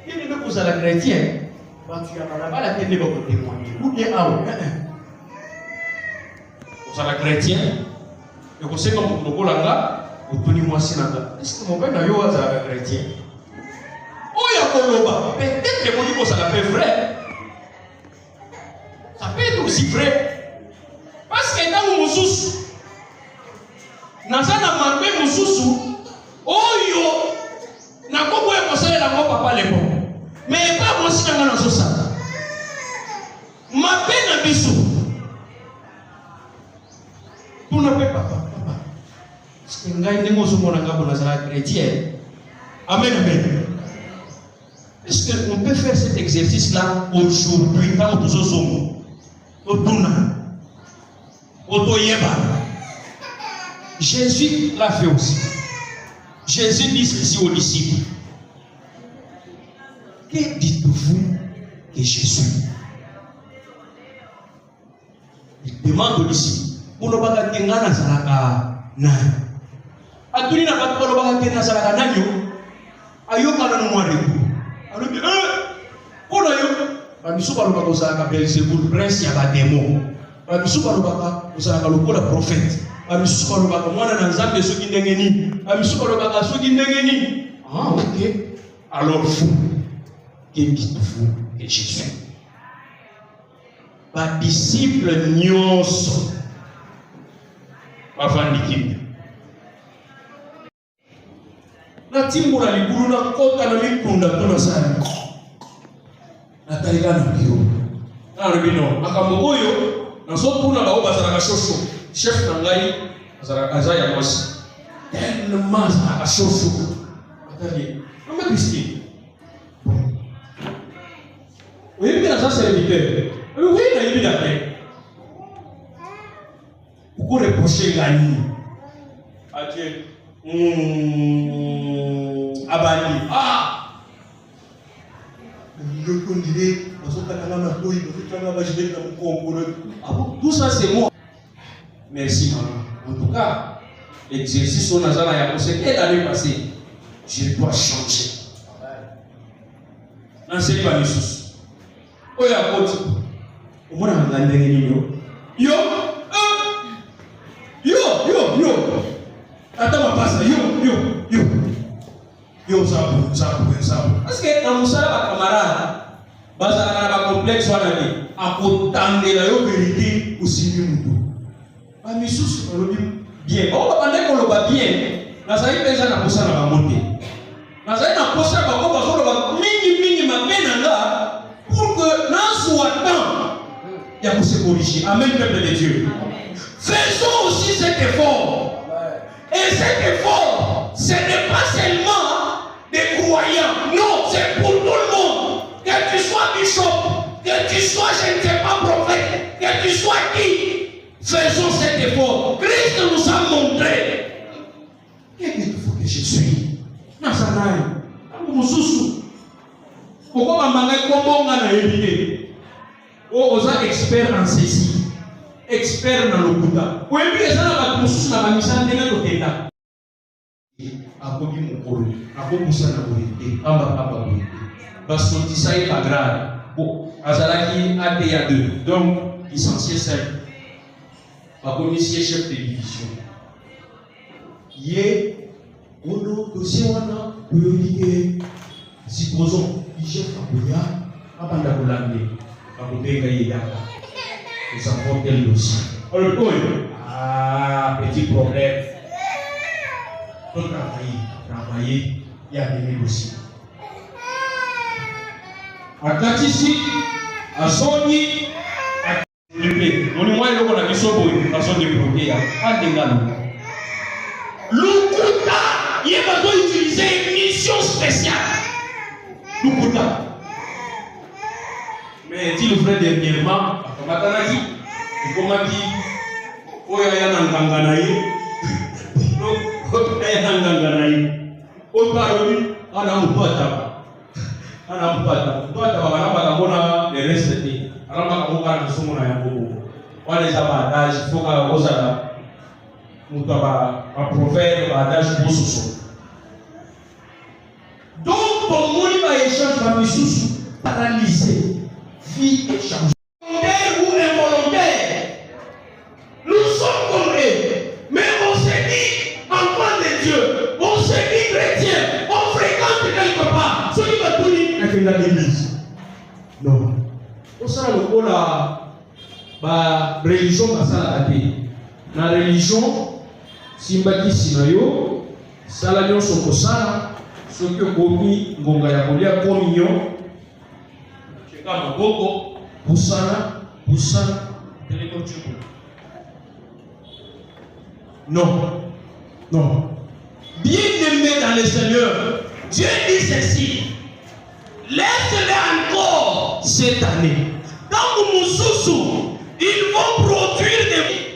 Il dit que vous êtes chrétien. Tu n'as pas la tête de votre témoigner. Vous dites, ah oui, vous êtes chrétien. Et vous savez comment vous avez est-ce que mon père n'a pas chrétien? Peut-être que vous ça peut être vrai. Ça peut être aussi vrai. Parce que dans mon sous, dans un marqué mon sous, oh yo, n'a pas besoin de conseiller la mort papa les bons. Mais pas moi si dans la sauce. Ma peine à bisou. Pour ne pas papa. Amen, amen. Est-ce qu'on peut faire cet exercice-là aujourd'hui, quand nous sommes au Jésus l'a fait aussi. Jésus dit ceci aux disciples. Que dites-vous de Jésus? Il demande aux disciples. Pour ne pas gagner atuni na batu balo bakakena salaka nanyo ayoka na mwa reku alobi kono yo bamisu balo bakozalaka Belzebul prince ya bademo bamisu balo bakozalaka lokola prophète bamisu balo baka mwana na nzambe soki ndenge nini bamisu balo baka soki ndenge nini ok alors vous que dites-vous de Jésus? Ba disciple nyonso bafandikimbi na timbo na ligulu na kota na mikunda tona sana na taika na biro na rubino akambo oyo na so tuna ba obazala ka shosho chef na ngai azala kaza ya mosi tellement ka shosho atali ama Christine oui bien ça serviteur oui na yibi d'après pourquoi reprocher gagner adieu abali tout ça c'est moi. Merci maman. En tout cas, l'exercice on a l'année passée, je dois changer. enseigne pas les sous. Oh, ya côté. Au moins, on a un yo. Attends, on passe. Yo, ça. Parce que dans mon salaire, camarade, bazala na complexe wana ni akotandela yo vérité aussi mutu. Ba misusu olobi bien. Ba ba bande ko loba bien. Na sai pesa na kosa na bamonte. Na sai na kosa ba ko ba so loba mingi mapena nga pour que na soit temps ya ko se corriger. Amen, peuple de Dieu. Faisons aussi cet effort. Et cet effort, ce n'est pas seulement des croyants. Non, c'est pour tout le monde. Que tu sois bishop, que tu sois, je ne sais pas, prophète, que tu sois qui, faisons cet effort. Christ nous a montré. Qu'est-ce qu'il faut que je suis? Nasanaï, Moussoussou. Pourquoi ma maman comment on a évité? Oh, on a expert en ceci, expert dans le Bouddha. Oui, puis ça n'a pas Moussoussou n'a pas mis ça dans le Téta. Akobi mukolo, akobi musana boyete, amba boyete. Basoti ça est pas grave. Bon, azalaki ATA 2, donc licencié simple. Bakomisi chef de division. Yé, ono dossier wana oyolike. Supposons chef akoya, abanda kolande, akobenga yedaka. Nous avons quel dossier? Petit problème. Faut travailler, il y a des négociations. À Katisi, à Sony, à Lépé, on est moins là qu'on a mis son boy, façon de bloquer, à Dengalo. L'Ukuta, il va pas utiliser une mission spéciale. L'Ukuta. Mais dit le frère dernièrement, à Matanaki, il m'a dit, oh, il y a un Nganganaï. Donc, pour moi, il va échanger paralysé, vie échange. Volontaire ou involontaire, nous sommes comme eux, mais on s'est dit enfant de Dieu, on se dit chrétien, on fréquente quelque part. Ce qui va tout dire avec l'église. Non. Pour ça, la religion, la religion, simbaki sinayo, salanion sokosana, ce que gomi, ngonga ya kolia communion, cheka maboko, pusana, télécom. Non. Non. Bien-aimé dans le Seigneur, Dieu dit ceci. Laisse-les encore cette année. Dans Moussoussou, ils vont produire des vies.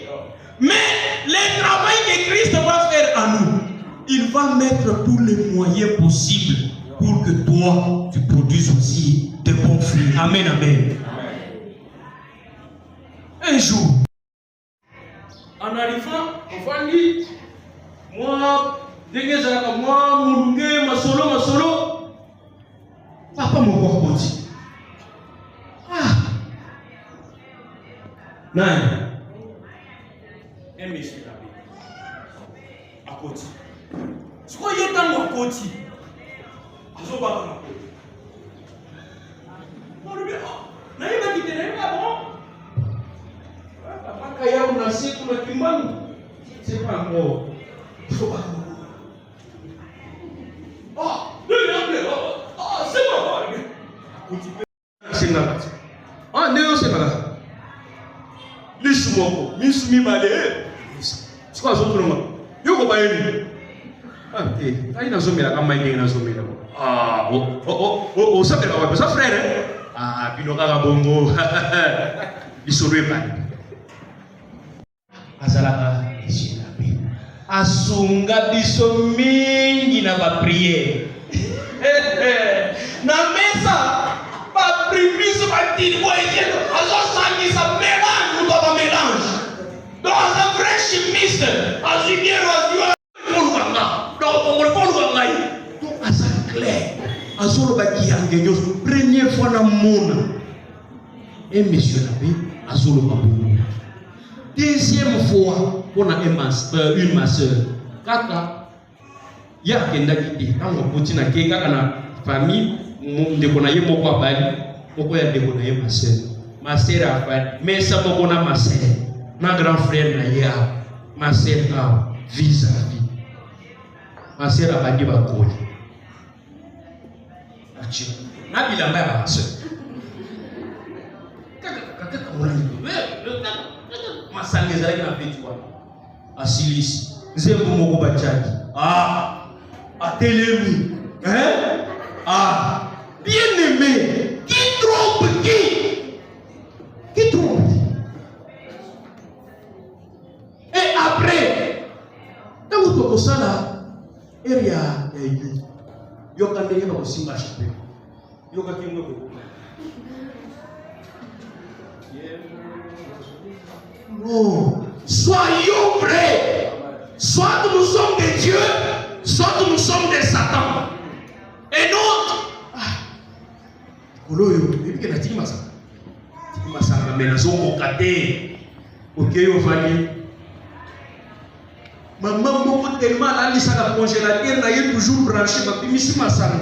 Mais le travail que Christ va faire à nous, il va mettre tous les moyens possibles pour que toi, tu produises aussi de bons fruits. Amen, amen. Un jour, en arrivant, on va dire, moi, masolo, papa mon corps petit. Ah, non, un monsieur à côté. Ce qu'on y est dans mon côté, je ne pas dans mon côté. On lui dit, oh, n'a pas quitté, n'a pas bon. Papa Kaya, on a essayé pour le Kimban. C'est pas encore. Il faut pas. C'est bon. C'est là. Ah, non, c'est pas là. L'ismoko, mismi malé. C'est quoi ce truc? Yo, ko baye. Ah, aïe, na zomela, comme maïdé, na zomela. Ah, oh, ça fait quoi? Ça frère, ah, binoka bongo. Isolé pas. Azalaka, ici la paix. Asunga biso mingi na ba prière. Na mesa ba primise ba tini boye azo sangi sa mélange ou pas mélange. Dans un vrai chimiste, azubiero azua pour ganga. Donc on le fait ganga. Donc ça clair. azolo bakiyange nyonso première fois na mona et monsieur l'abbé azolo babou deuxième fois on a une masseur kaka ya kenda kiti tango poti na ke kaka na famille ndeko na ye moko abali moko ya ndeko na ye masseur afali mais ça moko na masseur na grand frère na ye masseur ka vis-à-vis masseur abandi bakoli na bilamba ya masseur kaka masanga ezalaki na peti wana asilisi nzembo moko batiaki atelemi bien aimé qui trompe qui trompe et après ntango tokosala ere ya église yoka ndenge bakosimba chapeau yoka kingo non, soyons vrais. Soit nous sommes des dieux, soit nous sommes des satans. Et non. Oloyo, depuis que natiki masaka mais nazo kokate. OK yo vani. Maman moko tellement la lisa la congélateur na yé toujours branché ba bimisi masaka.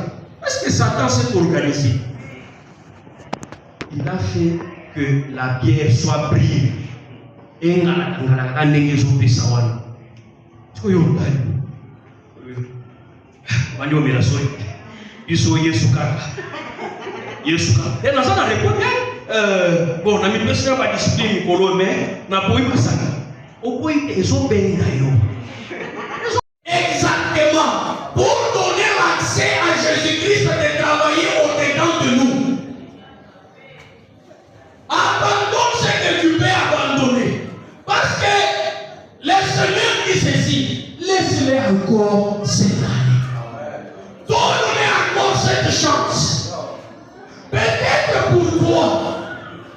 Est-ce que Satan s'est organisé? Il a fait que la bière soit brille. Et ngala ndenge zopesa wana tiko yo ndani bandi omela soyi biso Yesu kaka et na ça na répondre bon na mipesa ba discipline kolo mais na boyi masaka o boyi ezobenga yo exactement pour donner l'accès à Jésus-Christ de travailler au-dedans de nous. Abandonne ce que tu peux abandonner. Parce que le Seigneur dit ceci, laisse-les encore cette année. Donne-les encore cette chance. Peut-être pour toi,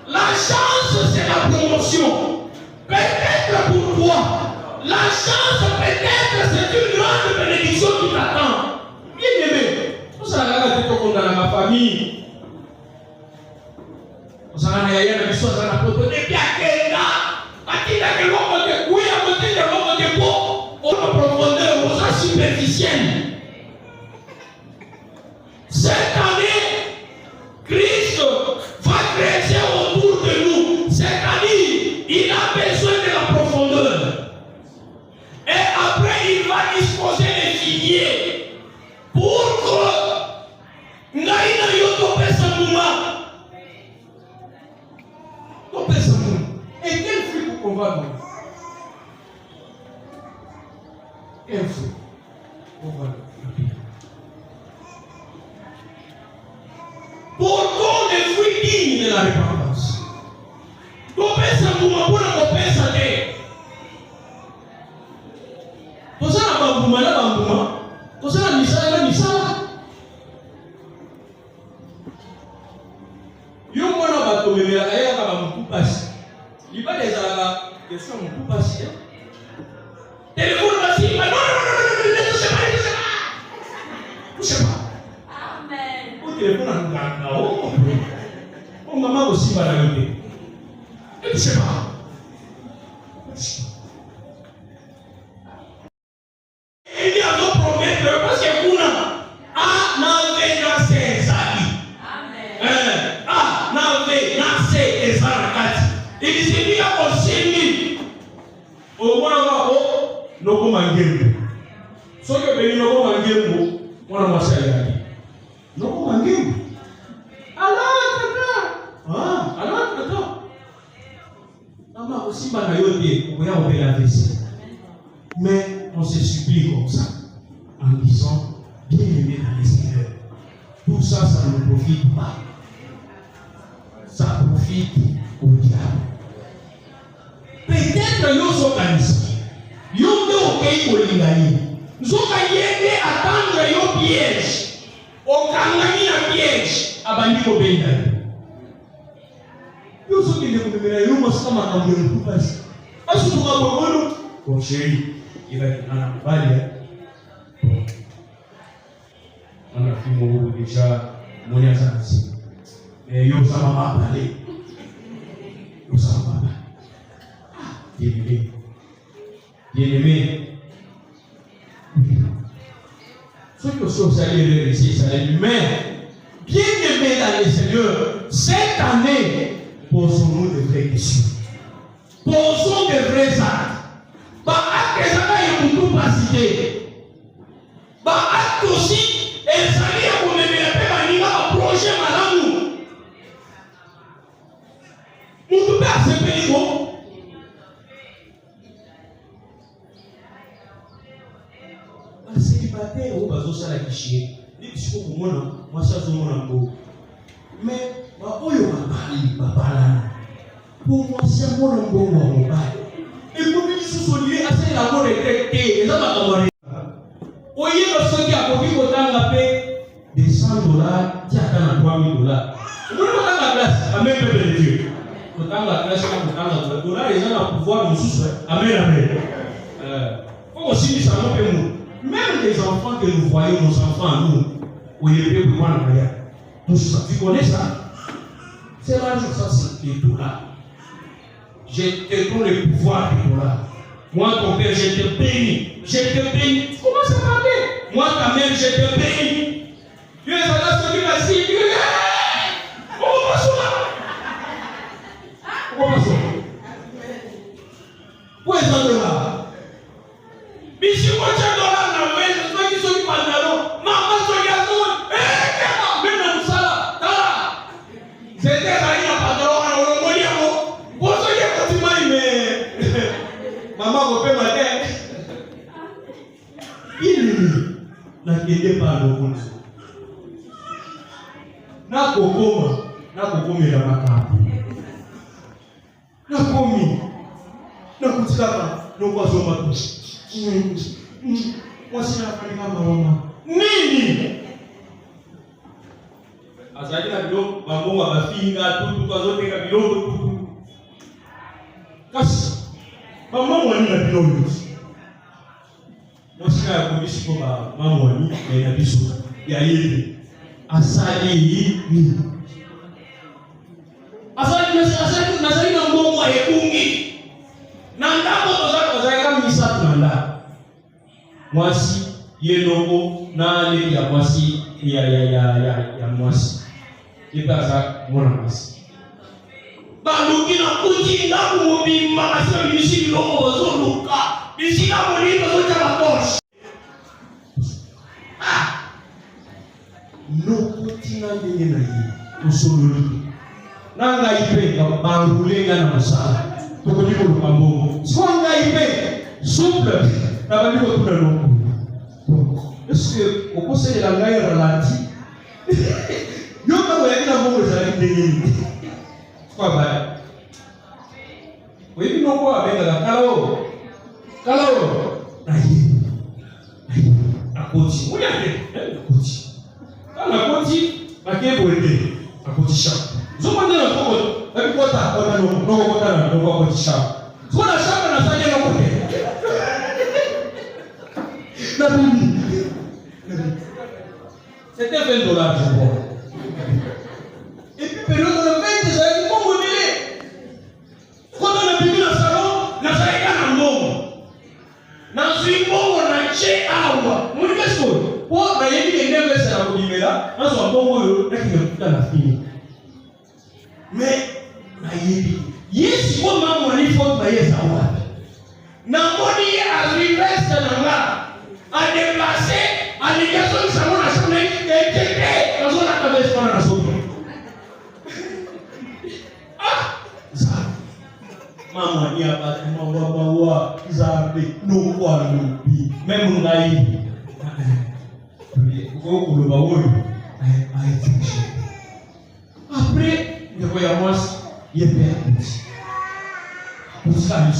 la chance c'est la promotion. Peut-être pour toi, la chance peut-être c'est une grande bénédiction qui t'attend. Bien aimé, vous savez que dans ma famille, vous savez qu'il y a des choses à la photo de Biakenda. Profondeur aux superficielles. Cette année, Christ va crescer autour de nous. Cette année, il a besoin de la profondeur. Et après, il va disposer les figuiers pour que Naïna Yoto Pessamuma. Et quel fruit qu'on va donner? Quel fruit qu'on va donner? Pourquoi les fruits dignes de la repentance? Pour il va des questions beaucoup passer. Téléphone va dire, non, ne touchez pas. Amen. Au téléphone, on maman aussi va la lever. Ne touchez pas. Il y a d'autres promettre parce que vous n'avez pas ses amis. Amen. N'avez ses amis. Il dit, il y a aussi au moins no ko mangemu. So que beni no ko mangemu, mwana masaya. No ko mangemu. Alors tata. Maman aussi bana yote ko ya opéra vesi. Mais on se supplie comme ça en disant bien aimé dans le Seigneur. Tout ça ne profite pas. Ça profite au diable. Peut-être nous sommes organisés. Nous sommes au Lingani. Nous sommes attendre un piège. Au Kangani un piège. Abandi au Bengani. Nous sommes nous sommes en train de passer. Parce que nous avons bon chéri, il va être dans la balle. On a fille déjà mon assassin. Mais yo ça m'a parlé. Yo ça m'a parlé. Bien-aimé. Bien-aimé. Ceux qui sont allés réussir, ça les mais bien-aimé dans le Seigneur, cette année, posons-nous de vraies questions. Posons de vrais actes. Bah, actes, ça va y tout passer. Bah, actes aussi, et ça y est, pour me mettre un projet malamu. Nous pouvons accepter les mots. Célibataire ou pas ça la guichet ni bisiko kumona mwasa zomona ngo mais ba oyo babali babala pour mwasa mona ngo wa mobile et pour lui soutenir assez la mort retraité eza ba kamari oye no soki akoki kotanga pe $100 tiaka na $3000 mwana kotanga classe amen peuple de Dieu kotanga classe kotanga $1 eza na pouvoir mususu amen amen faut aussi ça non pe mu. Même les enfants que nous voyons, nos enfants, nous, où ils peuvent voir la manière. Tu connais ça? C'est là, ça, c'est tout là. Je te donne le pouvoir de tout là. Moi, ton père, je te bénis. Je te bénis. Tu commences à parler. Moi, ta mère, je te bénis. Dieu est là, celui qui a dit, Dieu est. On va passer là. On va passer là. Où est-ce qu'on est là? Bisi moja dola na wewe sio kiso kipandalo mama soja zuri mimi msala tala zete kali ya padro na ulongoni yako boso yako timaime mama gope mate ili na kende pa lokunzo na kokomela makambo na komi na kutikama no kwa zoma tu mwasi anafanyika mama nini azali na bilo bango bafinga tutu kwazote ka biloko tutu kasi mama mwani na bilo yosi mwasi na komisi ko mama mwani na biso ya yeye asali ni asali na mbongo wa ebungi na ndako tozaka misatu na ndako mwasi yelongo na le ya mwasi ya mwasi itaza mwana mwasi baluki na kuti ndaku mobimba kasi bisi biloko bazoluka bisi na molimo bazotia batoshi nokuti na ndenge na ye osololi na ngai mpe bangulenga na mosala tokoni koluka mbongo so ngai mpe souple na bandi kotuna longo eske okoselela ngai ralenti yoka koyaki na mbongo ezalaki ndenge nini kwa baya oyebi noko abengaka kalao na ye akoti oyate akoti akoti bakeboete akoti shaka zomandela koko ebikota ona noko kota na noko akoti shaka zona shaka na sanye noko te na bibi c'était $20 je crois et puis période de fête ça a été bon modélé quand on a bibi na salon na saika na mbongo na mbongo na che awa munikesko po na yebi ngende pesa na kudimela na so mbongo yo na kinga na fini mais na yebi yesi ko mama ni faute na yesa wapi na moni arriveste na nga a déplacé à l'égation de sa chambre qui était dans son cabeça para na sopa mama ni abati mawa zabe no kwa lubi même ngai ko kuluba woyo ai tishi après ndeko ya mwasi yebe usami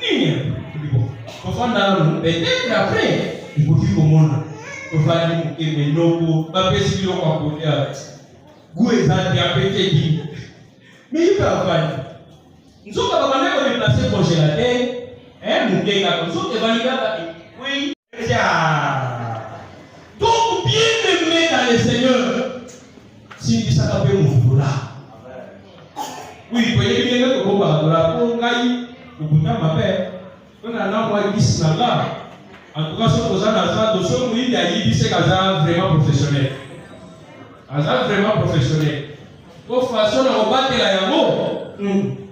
nini ndipo kofanda peut-être après ikoki komona tofandi mokeme ndoko bapesi biloko ya kolia gu eza te apete dini mais yipe afandi nzoka babanda kodeplace congélateur moke kaka nzoka ebandi kaka oui donc bien aimé dans le Seigneur. Si tu sais que mon là. Oui, vous voyez bien que vous avez la peau, vous avez ma paix. On a un mois qui s'en là. En tout cas, ce que vous avez dans ce dossier, il y a dit c'est vraiment professionnel. Vraiment professionnel. De toute façon, on va te la yamo.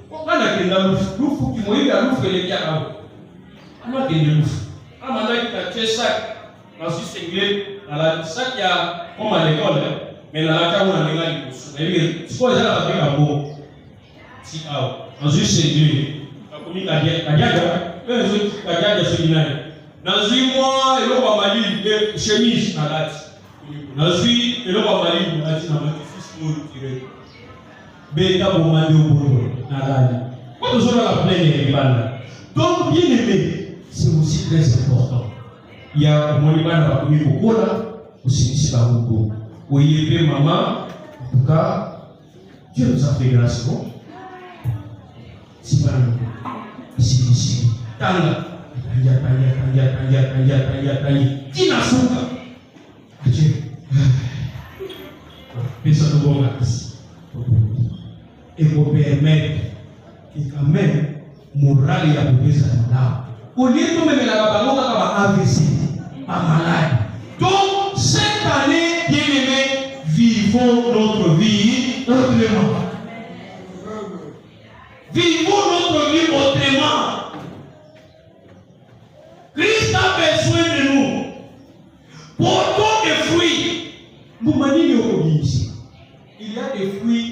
On va la kenda loufu qui m'a eu à loufu les gars. On va kenda loufu. On m'a dit que tu es sac. On suis singlé. Dans la sac, il y a comme à l'école. Mais dans la carte, on a des gars qui sont. Mais tu vois, il y a la paix à beau. Si, on suis singlé. On a commis la diade. Mais les autres, la diade de ce dîner. Dans 8 mois, il y a un mali de chemise à la tête. Dans 8 il y a un mali de la tête. Beta bomandé au boulot, nalani. Quand on a la plaine et les balles. Donc, bien aimé, c'est aussi très important. Il y a un monument à la commune au Kola, aussi ici par Moko. Oui, maman, en tout cas, Dieu nous a fait grâce, non? Si par Moko, ici, Tanga, Tanya, Tina Souka. Dieu, personne ne va et vous permettre que quand même morale et aboutir là. Au lieu de même la babalonga comme AVC, pas malade. Donc cette année, bien aimé, vivons notre vie autrement. Vivons notre vie autrement. Christ a besoin de nous. Portons des fruits. Nous manions ici. Il y a des fruits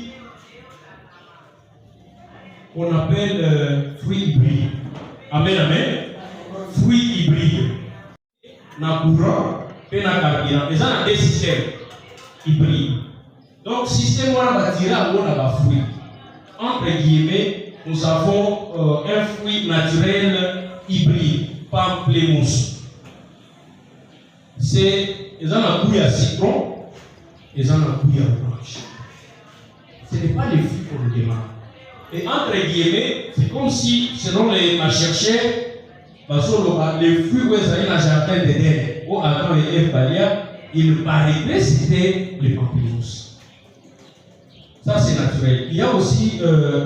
qu'on appelle fruits hybrides. Amen, amen. Fruits hybrides. Na courant, et na carburant. Et ça, on a des systèmes hybrides. Donc, système, on va tirer à mon fruit. Entre guillemets, nous avons un fruit naturel hybride, pamplemousse. C'est, ils ont un goût à citron, ils ont un goût à orange. Ce n'est pas les fruits qu'on nous demande. Et entre guillemets, c'est comme si, selon les chercheurs, les fruits où ils allaient dans le jardin d'Éden, où Adam et Ève balayaient, il paraîtrait que c'était les pamplemousses. Ça, c'est naturel. Il y a aussi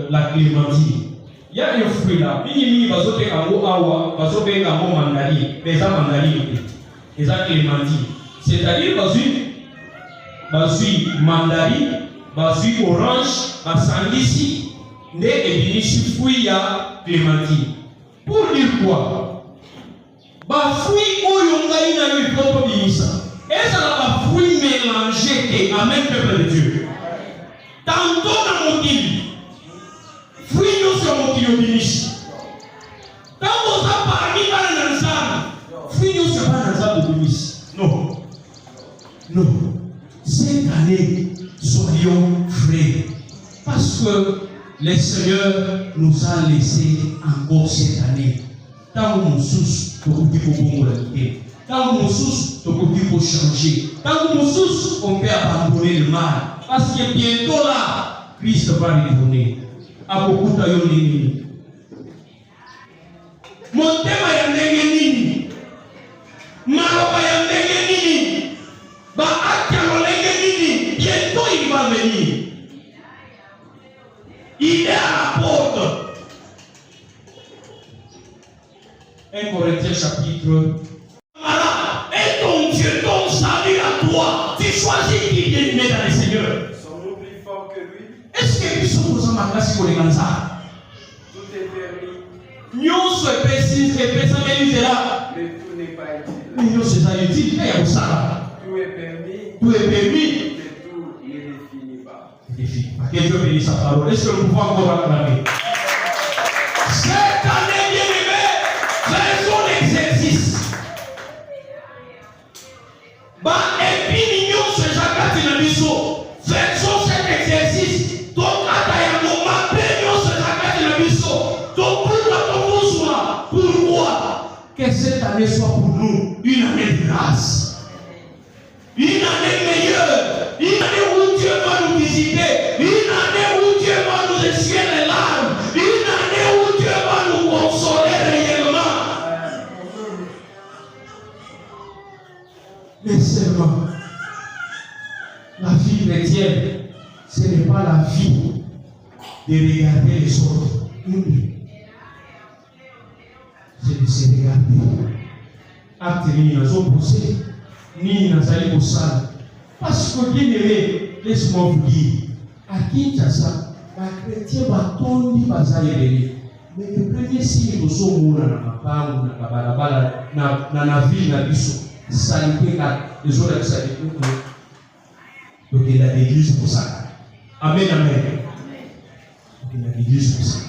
la clémentine. Il y a un fruit là. Mini, bazote kamo awa, bazote kamo mandarine. Mais ça, mandarine. Et ça, clémentine. C'est-à-dire, bazui mandarine, bazui orange, basangisi. Ne ebinishi fruit ya clémentine. Pour dire quoi? Ba fruit oyo ngai na yo ikoto binisa. Eza na ba fruit mélangé amen peuple de Dieu. Tantôt na mokili. Fruit yo se mokili obinishi. Tango za parmi bana na nzambe. Fruit yo se bana na nzambe obinishi. Non. Non. Cette année, soyons frais. Parce que le Seigneur nous a laissé encore cette année. Tant que nous sous, tant que nous sous, pour changer. Tant que nous sous, on peut abandonner le mal. Parce que bientôt là, Christ va retourner. À beaucoup de mon thème est ndenge Maroba ya ndenge ba akalo ndenge bientôt il va venir. Il est à la porte. 1 Corinthiens chapitre. Et ton Dieu, ton salut à toi. Tu choisis qui vient aimer dans le Seigneur. Sommes-nous plus forts que lui? Est-ce que nous sommes pour ma classe pour les Ganza? Tout est permis. Nous sommes précis, c'est précis, mais là. Mais tout n'est pas utile. Nous sommes utile, mais ça. Tout est permis. Tout est permis. Mais tout ne définit pas. Que Dieu bénisse sa parole. Est-ce que nous pouvons encore acclamer? Cette année, bien-aimés, faisons l'exercice. Et puis, nous, ce Jacques Nabiso, faisons cet exercice. Donc, à Taïamo, nous, ce Jacques Nabiso. Donc, pourquoi? Que cette année soit pour nous une année de grâce. Une année meilleure. Une année où Dieu va nous visiter. Une année où Dieu va nous essuyer les larmes. Une année où Dieu va nous consoler réellement. Mais seulement, chrétienne, ce n'est pas la vie de regarder les autres. C'est de se regarder. Acte ni nazo posé, ni nazali kosala. Parce que bien aimé, laisse-moi vous dire, à Kinshasa, les chrétiens batondi bazali. Mais le premier signe de son monde na mapango na barabara na ville na biso, salité les autres salité. Donc il a l'église pour ça. Amen, amen. Donc il a l'église pour ça.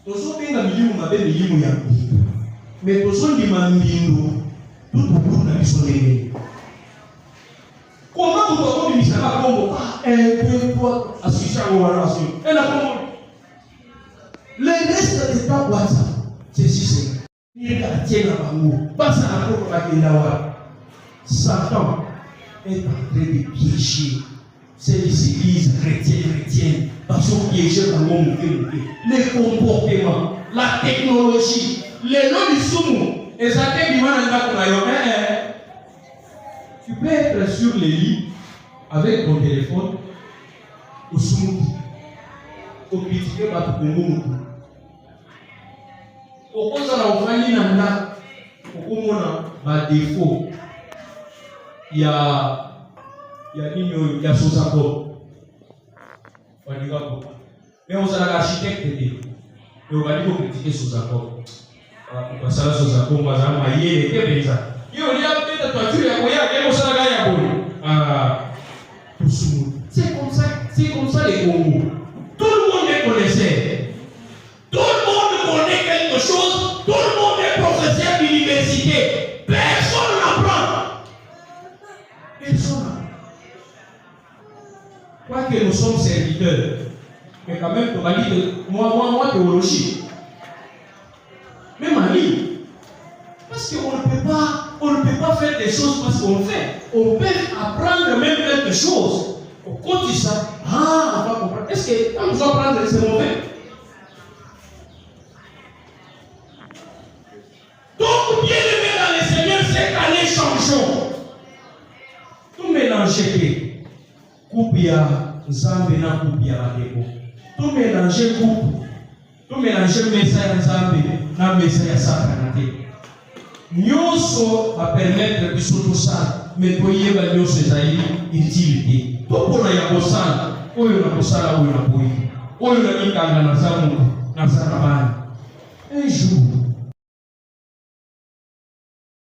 Tozo benga milimu mabe milimu ya mbindo. Mais tozo ndima mbindo tout beaucoup na biso lele. Comment vous pouvez me dire ça comme un peu quoi associé au relation. Et là comment le reste de ta boîte c'est si c'est. Il tient à bango. Pas ça à propos à Kendawa. Satan est en train de piéger ces églises chrétiennes parce qu'on piège dans le monde, les comportements, la technologie, les lois du soumou, et ça fait du mal à tu peux être sur les lits avec ton téléphone au soumou, au critiquer par ton monde. Au cause de la famille, on a des défauts. Il y a Sosako. Mais on a l'architecte et on va dire critiquer Sosako. On va savoir Sosako, on va savoir Maïe, et puis ça. Il y a peut-être toiture, il y a un salaire à c'est comme ça les Congo. Tout le monde les connaissait. Tout le monde connaît quelque chose. Tout le monde est professeur d'université. Personne n'apprend. Personne. Quoique nous sommes serviteurs, mais quand même, on va dire que moi, théologie. Même en ligne. Parce qu'on ne peut pas faire des choses parce qu'on fait. On peut apprendre même quelque chose. Au côté de ça, on va comprendre. Est-ce que quand nous apprendre, c'est mauvais? Donc, bien aimé dans le Seigneur, cette année, changeons. Tout mélanger. Koupia, Nzambe na koupia badeko. Tout mélanger coupe. Tout mélanger message Nzambe na message Satanate. Nyonso va permettre de tout ça, mais pour y avoir nyonso ezali utilité. Tout pour la yakosala, oyo na kosala oyo na boyi. Oyo na mikanga na zamu na sarabani.